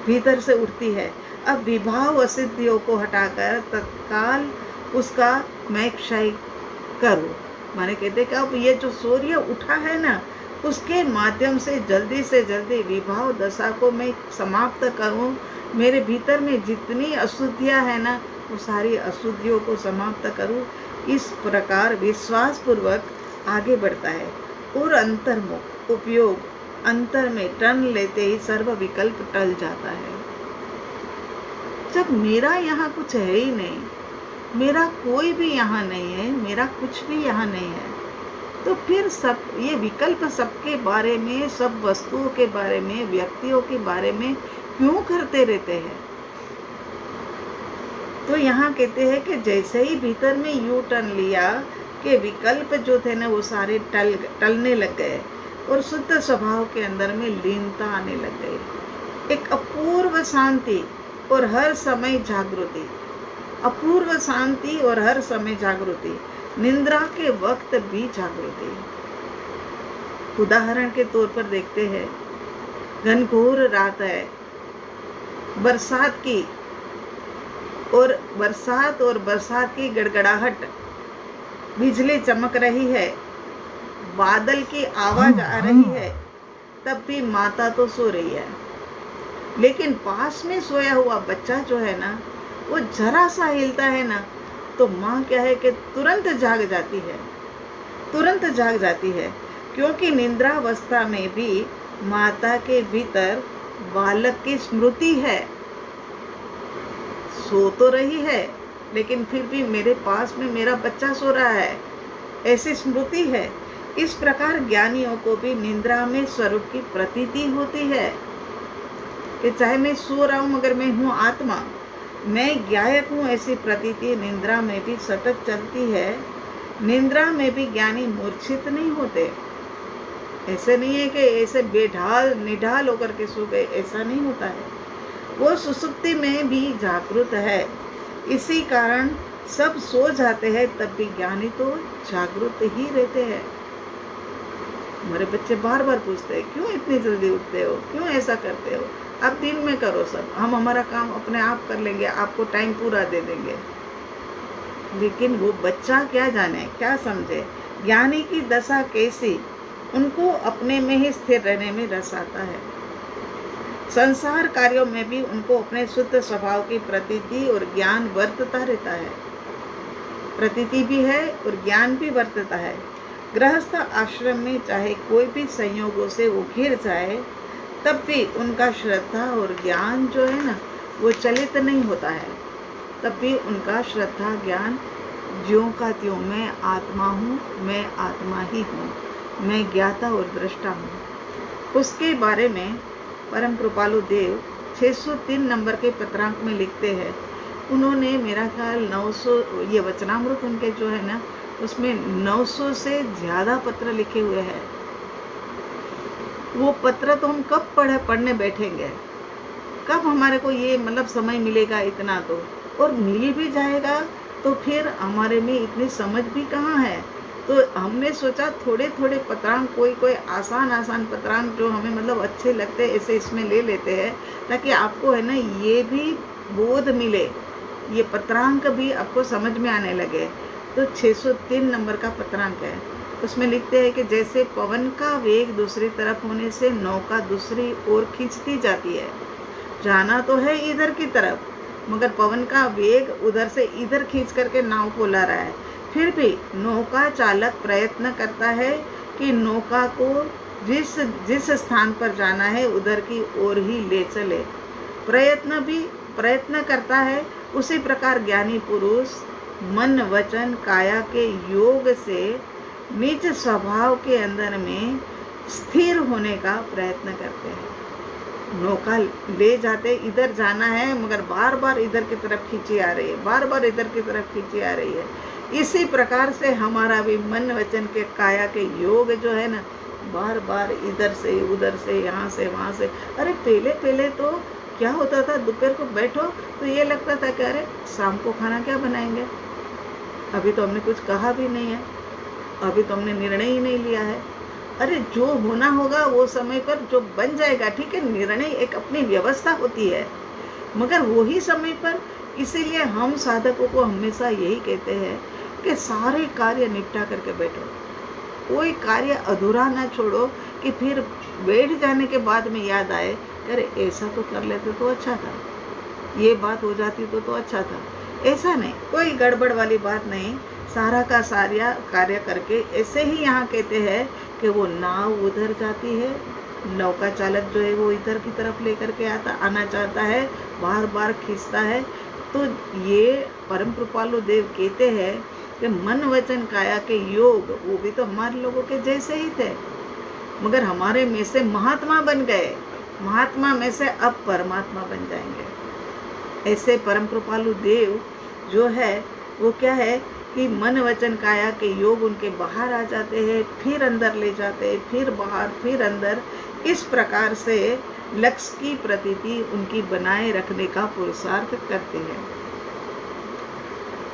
भीतर से उठती है। अब विभाव असिद्धियों को हटाकर तत्काल उसका मैं क्षय करूं। माने कहते कि अब ये जो सूर्य उठा है ना, उसके माध्यम से जल्दी विभाव दशा को मैं समाप्त करूं। मेरे भीतर में जितनी अशुद्धियां है ना, वो सारी अशुद्धियों को समाप्त करूं। इस प्रकार विश्वास पूर्वक आगे बढ़ता है और अंतर्मुख उपयोग अंतर में टर्न लेते ही सर्व विकल्प टल जाता है। जब मेरा यहाँ कुछ है ही नहीं, मेरा कोई भी यहाँ नहीं है, मेरा कुछ भी यहाँ नहीं है, तो फिर सब ये विकल्प सबके बारे में, सब वस्तुओं के बारे में, व्यक्तियों के बारे में क्यों करते रहते हैं। तो यहाँ कहते हैं कि जैसे ही भीतर में यू टर्न लिया कि विकल्प जो थे ना वो सारे टलने लग गए और शुद्ध स्वभाव के अंदर में लीनता आने लग गई। एक अपूर्व शांति और हर समय जागृति, अपूर्व शांति और हर समय जागृति, निंद्रा के वक्त भी जागृति। उदाहरण के तौर पर देखते हैं, घनघोर रात है, बरसात और बरसात की गड़गड़ाहट, बिजली चमक रही है, बादल की आवाज आ रही है, तब भी माता तो सो रही है। लेकिन पास में सोया हुआ बच्चा जो है ना, वो जरा सा हिलता है ना, तो माँ क्या है कि तुरंत जाग जाती है, क्योंकि निद्रावस्था में भी माता के भीतर बालक की स्मृति है। सो तो रही है, लेकिन फिर भी मेरे पास में मेरा बच्चा सो रहा है, ऐसी स्मृति है। इस प्रकार ज्ञानियों को भी निद्रा में स्वरूप की प्रतीति होती है कि चाहे मैं सो रहा हूँ मगर मैं हूँ आत्मा, मैं ज्ञायक हूँ, ऐसी प्रतीति निद्रा में भी सतत चलती है। निद्रा में भी ज्ञानी मूर्छित नहीं होते। ऐसे नहीं है कि ऐसे निढाल होकर के सो गए, ऐसा नहीं होता है। वो सुसुप्ति में भी जागृत है। इसी कारण सब सो जाते हैं, तब भी ज्ञानी तो जागृत ही रहते हैं। हमारे बच्चे बार बार पूछते हैं, क्यों इतनी जल्दी उठते हो, क्यों ऐसा करते हो, आप दिन में करो सब, हम हमारा काम अपने आप कर लेंगे, आपको टाइम पूरा दे देंगे। लेकिन वो बच्चा क्या जाने, क्या समझे ज्ञानी की दशा कैसी, उनको अपने में ही स्थिर रहने में रस आता है। संसार कार्यों में भी उनको अपने शुद्ध स्वभाव की प्रतीति और ज्ञान वर्तता रहता है। प्रतीति भी है और ज्ञान भी वर्तता है। गृहस्थ आश्रम में चाहे कोई भी संयोगों से वो घिर जाए, तब भी उनका श्रद्धा और ज्ञान जो है ना, वो चलित नहीं होता है। तब भी उनका श्रद्धा ज्ञान ज्यों का त्यों मैं आत्मा हूँ, मैं आत्मा ही हूँ, मैं ज्ञाता और दृष्टा हूँ। उसके बारे में परम कृपालु देव 603 नंबर के पत्रांक में लिखते हैं। उन्होंने मेरा ख्याल 900, ये वचनामृत उनके जो है ना, उसमें 900 से ज़्यादा पत्र लिखे हुए हैं। वो पत्र तो हम कब पढ़ने बैठेंगे, कब हमारे को ये मतलब समय मिलेगा इतना, तो और मिल भी जाएगा तो फिर हमारे में इतनी समझ भी कहाँ है। तो हमने सोचा थोड़े थोड़े पत्रांक, कोई आसान पत्रांक जो हमें मतलब अच्छे लगते हैं ऐसे इसमें ले लेते हैं, ताकि आपको है ना ये भी बोध मिले, ये पत्रांक भी आपको समझ में आने लगे। तो 603 नंबर का पत्रांक है। उसमें लिखते हैं कि जैसे पवन का वेग दूसरी तरफ होने से नौका दूसरी ओर खींचती जाती है। जाना तो है इधर की तरफ, मगर पवन का वेग उधर से इधर खींच करके नाव को ला रहा है। फिर भी नौका चालक प्रयत्न करता है कि नौका को जिस स्थान पर जाना है उधर की ओर ही ले चले। प्रयत्न करता है। उसी प्रकार ज्ञानी पुरुष मन वचन काया के योग से निज स्वभाव के अंदर में स्थिर होने का प्रयत्न करते हैं। नौका ले जाते, इधर जाना है मगर बार बार इधर की तरफ खींची आ रही है, बार बार इधर की तरफ खींची आ रही है। इसी प्रकार से हमारा भी मन वचन के काया के योग जो है ना, बार बार इधर से उधर से, यहाँ से वहाँ से। अरे पहले तो क्या होता था, दोपहर को बैठो तो ये लगता था कि अरे शाम को खाना क्या बनाएंगे, अभी तो हमने कुछ कहा भी नहीं है, अभी तो हमने निर्णय ही नहीं लिया है। अरे जो होना होगा वो समय पर जो बन जाएगा, ठीक है, निर्णय एक अपनी व्यवस्था होती है, मगर वही समय पर। इसीलिए हम साधकों को हमेशा यही कहते हैं कि सारे कार्य निपटा करके बैठो, कोई कार्य अधूरा ना छोड़ो कि फिर बैठ जाने के बाद में याद आए, अरे ऐसा तो कर लेते तो अच्छा था, ये बात हो जाती तो अच्छा था। ऐसा नहीं, कोई गड़बड़ वाली बात नहीं, सारा का सारा कार्य करके। ऐसे ही यहाँ कहते हैं कि वो नाव उधर जाती है, नौका चालक जो है वो इधर की तरफ लेकर के आना चाहता है, बार बार खींचता है। तो ये परम कृपालु देव कहते हैं कि मन वचन काया के योग, वो भी तो हमारे लोगों के जैसे ही थे, मगर हमारे में से महात्मा बन गए, महात्मा में से अब परमात्मा बन जाएंगे। ऐसे परम कृपालु देव जो है वो क्या है कि मन वचन काया के योग उनके बाहर आ जाते हैं, फिर अंदर ले जाते हैं, फिर बाहर, फिर अंदर। इस प्रकार से लक्ष्य की प्रतीति उनकी बनाए रखने का पुरुषार्थ करते हैं।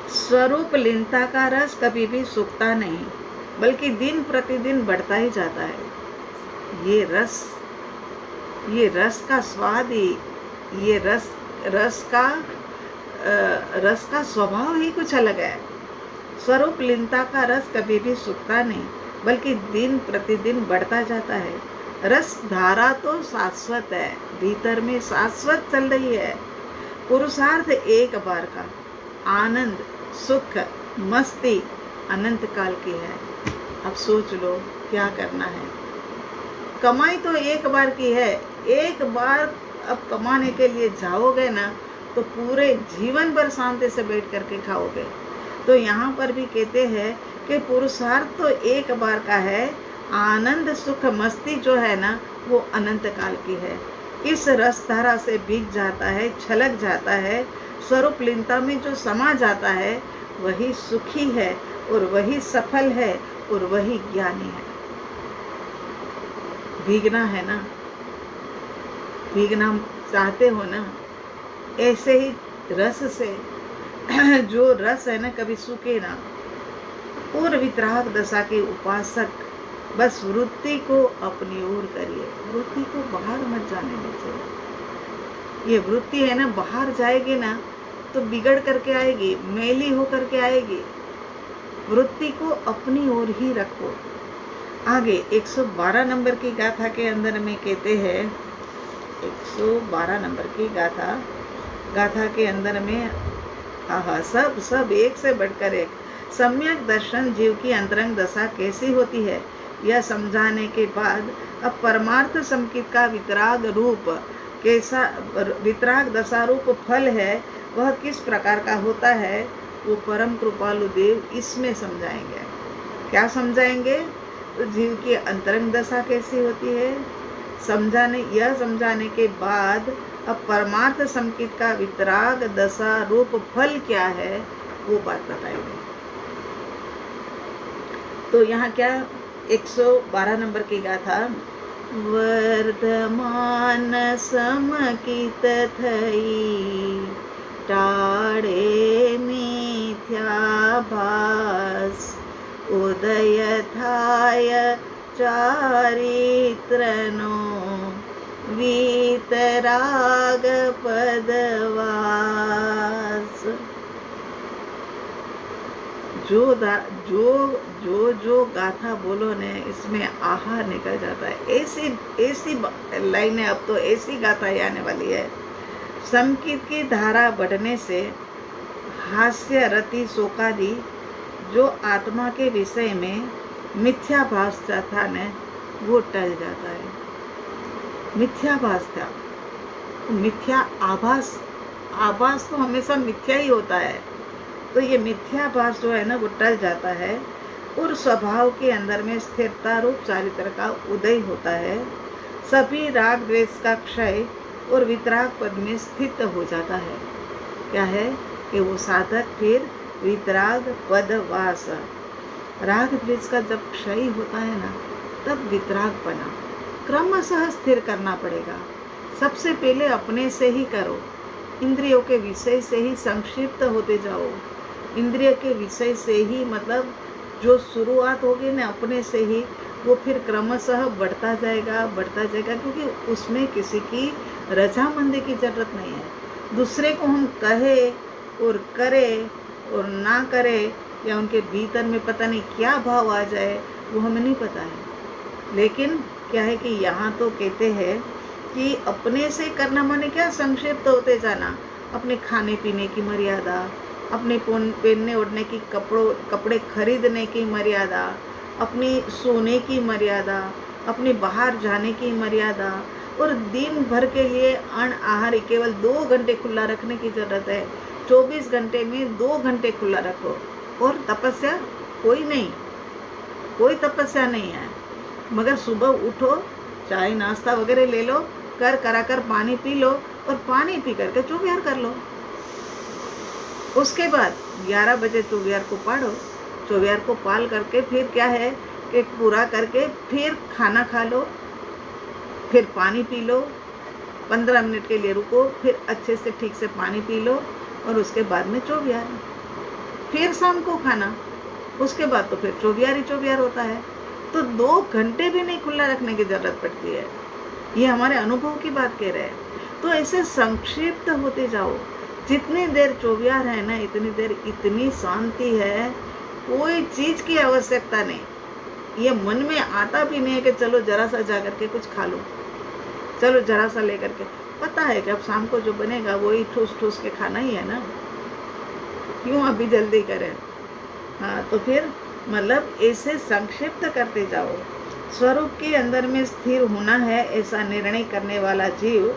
स्वरूप लीनता का रस कभी भी सूखता नहीं, बल्कि दिन प्रतिदिन बढ़ता ही जाता है। ये रस का स्वाद ही, ये रस का स्वभाव ही कुछ अलग है। स्वरूप लीनता का रस कभी भी सूखता नहीं, बल्कि दिन प्रतिदिन बढ़ता जाता है। रस धारा तो शाश्वत है, भीतर में शाश्वत चल रही है। पुरुषार्थ एक बार का, आनंद सुख मस्ती अनंत काल की है। अब सोच लो क्या करना है। कमाई तो एक बार की है, एक बार अब कमाने के लिए जाओगे ना तो पूरे जीवन भर शांति से बैठ करके खाओगे। तो यहाँ पर भी कहते हैं कि पुरुषार्थ तो एक बार का है, आनंद सुख मस्ती जो है ना वो अनंत काल की है। इस रस धारा से भीग जाता है, छलक जाता है, स्वरूप लीनता में जो समा जाता है वही सुखी है और वही सफल है और वही ज्ञानी है। भीगना है ना, भीगना चाहते हो ना, ऐसे ही रस से जो रस है ना कभी सूखे ना। और वितराग दशा के उपासक बस वृत्ति को अपनी ओर करिए, वृत्ति को बाहर मत जाने दीजिए। ये वृत्ति है ना बाहर जाएगी ना तो बिगड़ करके आएगी, मैली हो करके आएगी। वृत्ति को अपनी ओर ही रखो। आगे 112 नंबर की गाथा के अंदर में कहते हैं, 112 नंबर की गाथा के अंदर में सब एक से बढ़कर एक। सम्यक दर्शन जीव की अंतरंग दशा कैसी होती है यह समझाने के बाद अब परमार्थ संकित का वितराग रूप कैसा, वितराग दशा रूप फल है वह किस प्रकार का होता है वो परम कृपालु देव इसमें समझाएंगे। क्या समझाएंगे? तो जीव की अंतरंग दशा कैसी होती है, यह समझाने के बाद अब परमार्थ संकित का वितराग दशा रूप फल क्या है वो बात बताएंगे। तो यहाँ क्या 112 नंबर की गाथा, वर्धमान समकित थई टाड़े मिथ्याभास उदय थाय चारित्रनो वीतराग पदवास। जो गाथा बोलो ने इसमें आहा निकल जाता है। ऐसी लाइनें अब तो ऐसी गाथा आने वाली है। संकित की धारा बढ़ने से हास्य रति शोकादि जो आत्मा के विषय में मिथ्याभास था न वो टल जाता है। मिथ्याभास था, मिथ्या आभास तो हमेशा मिथ्या ही होता है। तो ये मिथ्याभास जो है ना वो टल जाता है और स्वभाव के अंदर में स्थिरता रूप चारित्र का उदय होता है। सभी राग द्वेष का क्षय और वितराग पद में स्थित हो जाता है। क्या है कि वो साधक फिर वितराग पद वास, राग द्वेष का जब क्षय होता है ना तब वितराग बना क्रमशः स्थिर करना पड़ेगा। सबसे पहले अपने से ही करो, इंद्रियों के विषय से ही संक्षिप्त होते जाओ। इंद्रिय के विषय से ही मतलब जो शुरुआत होगी ना अपने से ही, वो फिर क्रमशः बढ़ता जाएगा, क्योंकि उसमें किसी की रजामंदी की जरूरत नहीं है। दूसरे को हम कहे और करे और ना करे या उनके भीतर में पता नहीं क्या भाव आ जाए वो हमें नहीं पता है। लेकिन क्या है कि यहाँ तो कहते हैं कि अपने से करना माने क्या, संक्षिप्त होते जाना। अपने खाने पीने की मर्यादा, अपने पहनने ओढ़ने की कपड़े खरीदने की मर्यादा, अपनी सोने की मर्यादा, अपने बाहर जाने की मर्यादा, और दिन भर के लिए अन्न आहार केवल 2 घंटे खुला रखने की जरूरत है। 24 घंटे में 2 घंटे खुला रखो। और तपस्या कोई तपस्या नहीं है, मगर सुबह उठो, चाय नाश्ता वगैरह ले लो, कर पानी पी लो और पानी पी करके चौबिहार कर लो। उसके बाद 11 बजे चौबिहार को पाड़ो। चौबिहार को पाल करके फिर क्या है कि पूरा करके फिर खाना खा लो, फिर पानी पी लो, 15 मिनट के लिए रुको, फिर अच्छे से ठीक से पानी पी लो और उसके बाद में चौबिहार, फिर शाम को खाना, उसके बाद तो फिर चौबिहार होता है। तो 2 घंटे भी नहीं खुला रखने की जरूरत पड़ती है। ये हमारे अनुभव की बात कह रहे हैं। तो ऐसे संक्षिप्त होते जाओ। जितनी देर चौबिहार है ना इतनी देर इतनी शांति है, कोई चीज की आवश्यकता नहीं। ये मन में आता भी नहीं है कि चलो जरा सा जा करके कुछ खा लो, चलो जरा सा लेकर के। पता है कि अब शाम को जो बनेगा वही ठूस के खाना ही है ना, क्यों अभी जल्दी करें। हाँ, तो फिर मतलब ऐसे संक्षिप्त करते जाओ। स्वरूप के अंदर में स्थिर होना है ऐसा निर्णय करने वाला जीव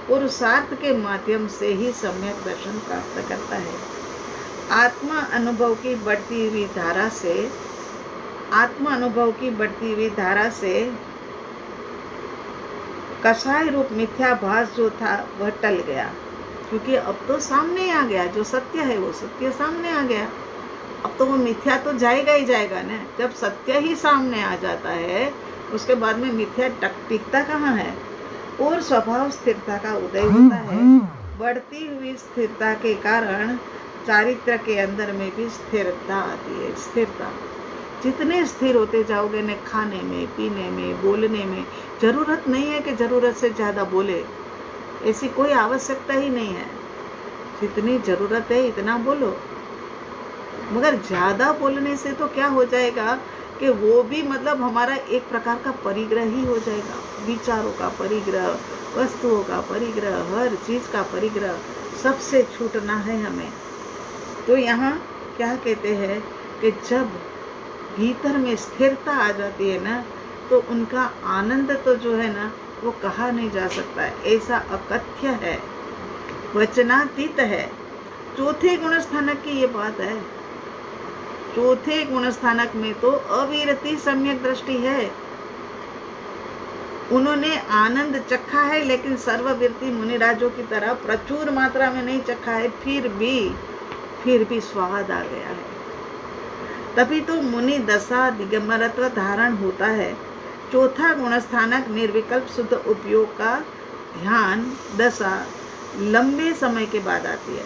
पुरुषार्थ के माध्यम से ही सम्यक दर्शन प्राप्त करता है। आत्मा अनुभव की बढ़ती हुई धारा से कषाय रूप मिथ्याभास जो था वह टल गया, क्योंकि अब तो सामने आ गया, जो सत्य है वो सत्य सामने आ गया। अब तो वो मिथ्या तो जाएगा ही जाएगा ना। जब सत्य ही सामने आ जाता है उसके बाद में मिथ्या टिकता कहाँ है। और स्वभाव स्थिरता का उदय होता है। बढ़ती हुई स्थिरता के कारण चारित्र के अंदर में भी स्थिरता आती है। स्थिरता जितने स्थिर होते जाओगे न, खाने में, पीने में, बोलने में, जरूरत नहीं है कि जरूरत से ज्यादा बोले, ऐसी कोई आवश्यकता ही नहीं है। जितनी जरूरत है इतना बोलो। मगर ज्यादा बोलने से तो क्या हो जाएगा कि वो भी मतलब हमारा एक प्रकार का परिग्रह ही हो जाएगा। विचारों का परिग्रह, वस्तुओं का परिग्रह, हर चीज का परिग्रह, सबसे छूटना है हमें। तो यहाँ क्या कहते हैं कि जब भीतर में स्थिरता आ जाती है ना तो उनका आनंद तो जो है ना वो कहा नहीं जा सकता है, ऐसा अकथ्य है, वचनातीत है। चौथे गुण स्थानक की ये बात है। चौथे गुणस्थानक में तो अविरति सम्यक दृष्टि है। उन्होंने आनंद चखा है, लेकिन सर्वविरति मुनिराजों की तरह प्रचुर मात्रा में नहीं चखा है, फिर भी स्वाद आ गया है। तभी तो मुनि दशा दिगंबरत्व धारण होता है। चौथा गुणस्थानक निर्विकल्प शुद्ध उपयोग का ध्यान दशा लंबे समय के बाद आती है।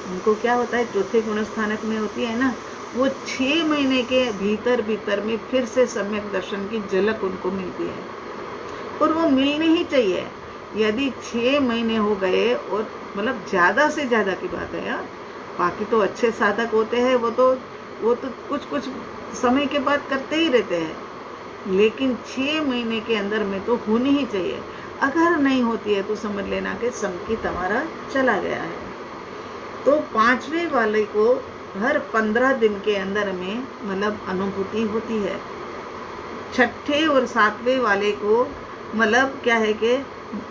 उनको क्या होता है, चौथे गुणस्थानक में होती है ना, वो 6 महीने के भीतर में फिर से सम्यक दर्शन की झलक उनको मिलती है, और वो मिलनी ही चाहिए। यदि 6 महीने हो गए, और मतलब ज़्यादा से ज़्यादा की बात है यार, बाकी तो अच्छे साधक होते हैं, वो तो कुछ समय के बाद करते ही रहते हैं, लेकिन 6 महीने के अंदर में तो होनी ही चाहिए। अगर नहीं होती है तो समझ लेना कि संकित हमारा चला गया है। तो 5वें वाले को हर 15 दिन के अंदर में मतलब अनुभूति होती है। 6ठे और 7वें वाले को मतलब क्या है कि,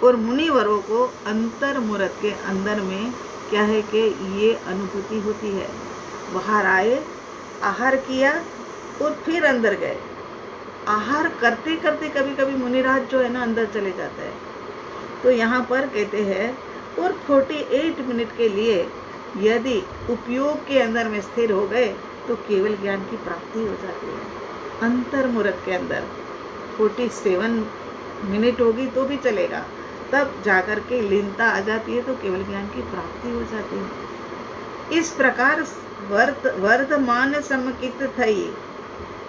और मुनिवरों को अंतर्मुहूर्त के अंदर में क्या है कि ये अनुभूति होती है। बाहर आए, आहार किया और फिर अंदर गए। आहार करते करते कभी कभी मुनिराज जो है ना अंदर चले जाते हैं। तो यहाँ पर कहते हैं, और 48 मिनट के लिए यदि उपयोग के अंदर में स्थिर हो गए तो केवल ज्ञान की प्राप्ति हो जाती है। अंतर्मुहूर्त के अंदर 47 मिनट होगी तो भी चलेगा, तब जाकर के लीनता आ जाती है, तो केवल ज्ञान की प्राप्ति हो जाती है। इस प्रकार वर्धमान समकित थई,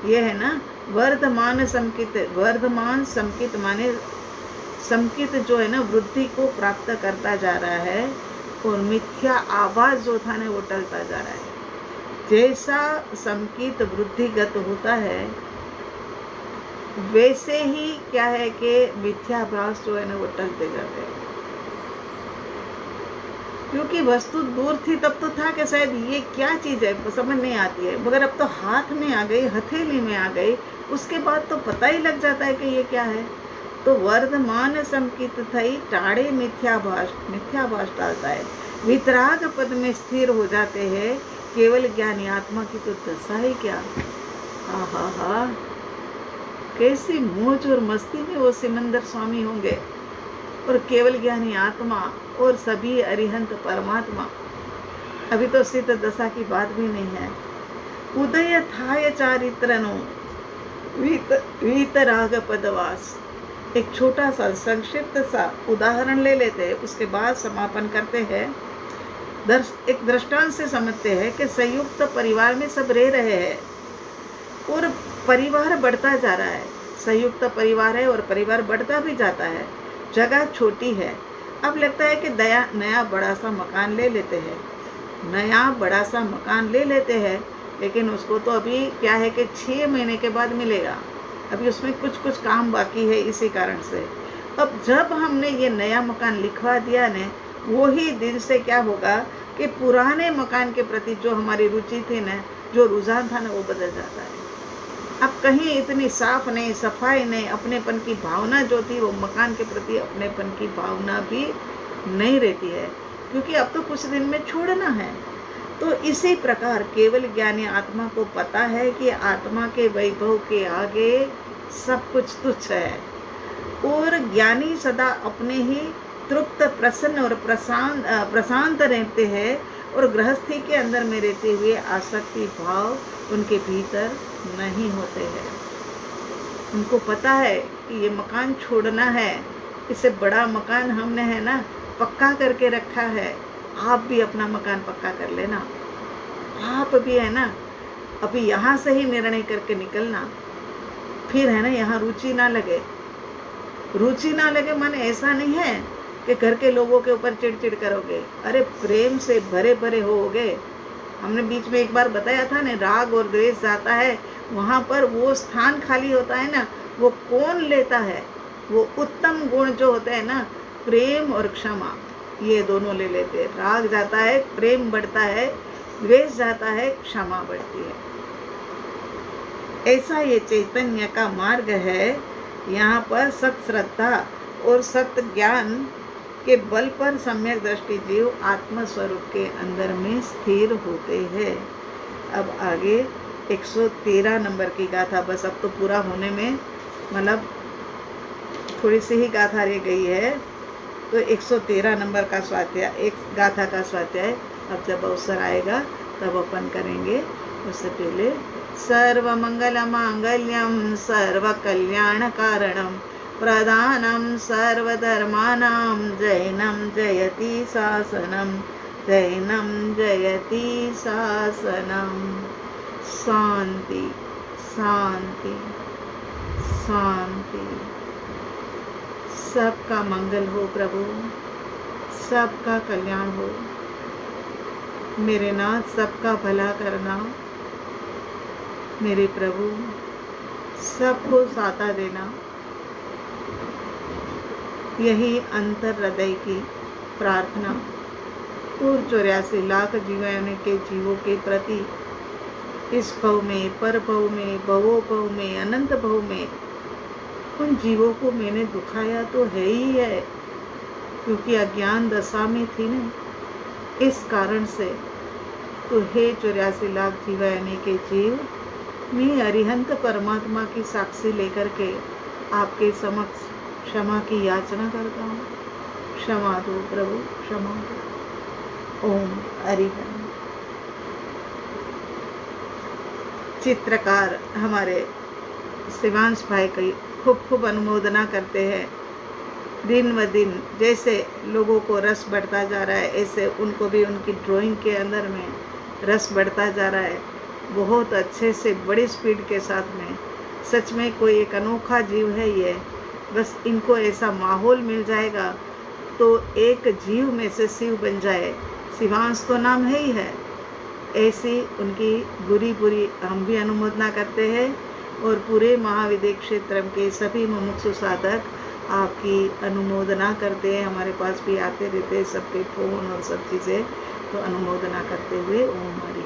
ये है ना वर्धमान समकित। वर्धमान समकित माने समकित जो है ना वृद्धि को प्राप्त करता जा रहा है, और मिथ्या आभास जो था ना वो टलता जा रहा है। जैसा समकित वृद्धिगत होता है, वैसे ही क्या है कि मिथ्याभास जो है ना वो टलते जाते हैं। क्योंकि वस्तु दूर थी तब तो था कि शायद ये क्या चीज़ है समझ नहीं आती है, मगर अब तो हाथ में आ गई, हथेली में आ गई, उसके बाद तो पता ही लग जाता है कि ये क्या है। तो वर्धमान समकित थई टाड़े मिथ्याभास टालता है। वितराग पद में स्थिर हो जाते हैं। केवल ज्ञानी आत्मा की तो दशा ही क्या, हा कैसी मौज और मस्ती में वो सिमंदर स्वामी होंगे, और केवल ज्ञानी आत्मा और सभी अरिहंत परमात्मा। अभी तो सिद्ध दशा की बात भी नहीं है। उदय थाय चारित्रनो वीतराग पदवास। एक छोटा सा संक्षिप्त सा उदाहरण ले लेते हैं, उसके बाद समापन करते हैं। एक दृष्टांत से समझते हैं कि संयुक्त परिवार में सब रह रहे हैं और परिवार बढ़ता जा रहा है। संयुक्त परिवार है और परिवार बढ़ता भी जाता है। जगह छोटी है। अब लगता है कि नया बड़ा सा मकान ले लेते हैं। लेकिन उसको तो अभी क्या है कि 6 महीने के बाद मिलेगा। अभी उसमें कुछ काम बाकी है, इसी कारण से। अब जब हमने ये नया मकान लिखवा दिया ने, वही दिन से क्या होगा कि पुराने मकान के प्रति जो हमारी रुचि थी ना, जो रुझान था ना, वो बदल जाता है। अब कहीं इतनी साफ नहीं, सफाई नहीं, अपनेपन की भावना जो थी, वो मकान के प्रति अपनेपन की भावना भी नहीं रहती है, क्योंकि अब तो कुछ दिन में छोड़ना है। तो इसी प्रकार केवल ज्ञानी आत्मा को पता है कि आत्मा के वैभव के आगे सब कुछ तुच्छ है, और ज्ञानी सदा अपने ही तृप्त, प्रसन्न और प्रशांत रहते हैं, और गृहस्थी के अंदर में रहते हुए आसक्ति भाव उनके भीतर नहीं होते हैं। उनको पता है कि ये मकान छोड़ना है, इससे बड़ा मकान हमने है ना पक्का करके रखा है। आप भी अपना मकान पक्का कर लेना। आप भी है ना अभी यहाँ से ही निर्णय करके निकलना। फिर है ना यहाँ रुचि ना लगे माने ऐसा नहीं है कि घर के लोगों के ऊपर चिड़चिड़ करोगे। अरे प्रेम से भरे भरे होगे। हमने बीच में एक बार बताया था ना, राग और द्वेष जाता है, वहाँ पर वो स्थान खाली होता है ना, वो कौन लेता है? वो उत्तम गुण जो होते हैं ना, प्रेम और क्षमा, ये दोनों ले लेते हैं। राग जाता है, प्रेम बढ़ता है, द्वेष जाता है, क्षमा बढ़ती है। ऐसा ये चैतन्य का मार्ग है। यहाँ पर सत श्रद्धा और सत्य ज्ञान के बल पर सम्यक दृष्टि जीव आत्म स्वरूप के अंदर में स्थिर होते हैं। अब आगे 113 नंबर की गाथा। बस अब तो पूरा होने में मतलब थोड़ी सी ही गाथा रह गई है, तो 113 नंबर का स्वाध्याय, एक गाथा का स्वाध्याय अब जब अवसर आएगा तब अपन करेंगे। उससे पहले सर्वमंगल मांगल्यम सर्वकल्याण कारणम प्रधानम सर्वधर्मानां जैनम जयति शासनम, जैनम जयति शासनम। शांति शांति शांति। सबका मंगल हो प्रभु, सबका कल्याण हो। मेरे नाथ सबका भला करना, मेरे प्रभु सबको साता देना। यही अंतर हृदय की प्रार्थना पूर्व 84 लाख जीवन के जीवों के प्रति इस भव में, पर भव में, भवो भव में, अनंत भव में उन जीवों को मैंने दुखाया तो है ही है, क्योंकि अज्ञान दशा में थी न, इस कारण से। तो हे 84 लाख जीवाने के जीव, मैं अरिहंत परमात्मा की साक्षी लेकर के आपके समक्ष क्षमा की याचना करता हूँ। क्षमा दो प्रभु, क्षमा दो। ओम अरिहंत। चित्रकार हमारे शिवांश भाई की खूब खूब अनुमोदना करते हैं। दिन व दिन जैसे लोगों को रस बढ़ता जा रहा है, ऐसे उनको भी उनकी ड्राइंग के अंदर में रस बढ़ता जा रहा है। बहुत अच्छे से बड़ी स्पीड के साथ में। सच में कोई एक अनोखा जीव है ये। बस इनको ऐसा माहौल मिल जाएगा तो एक जीव में से शिव बन जाए। शिवांश तो नाम है ही है। ऐसी उनकी बुरी बुरी हम भी अनुमोदना करते हैं। और पूरे महाविद्य क्षेत्र के सभी मुमुक्षु साधक आपकी अनुमोदना करते हैं। हमारे पास भी आते रहते हैं सबके फ़ोन और सब चीज़ें, तो अनुमोदना करते हुए ओम हरि।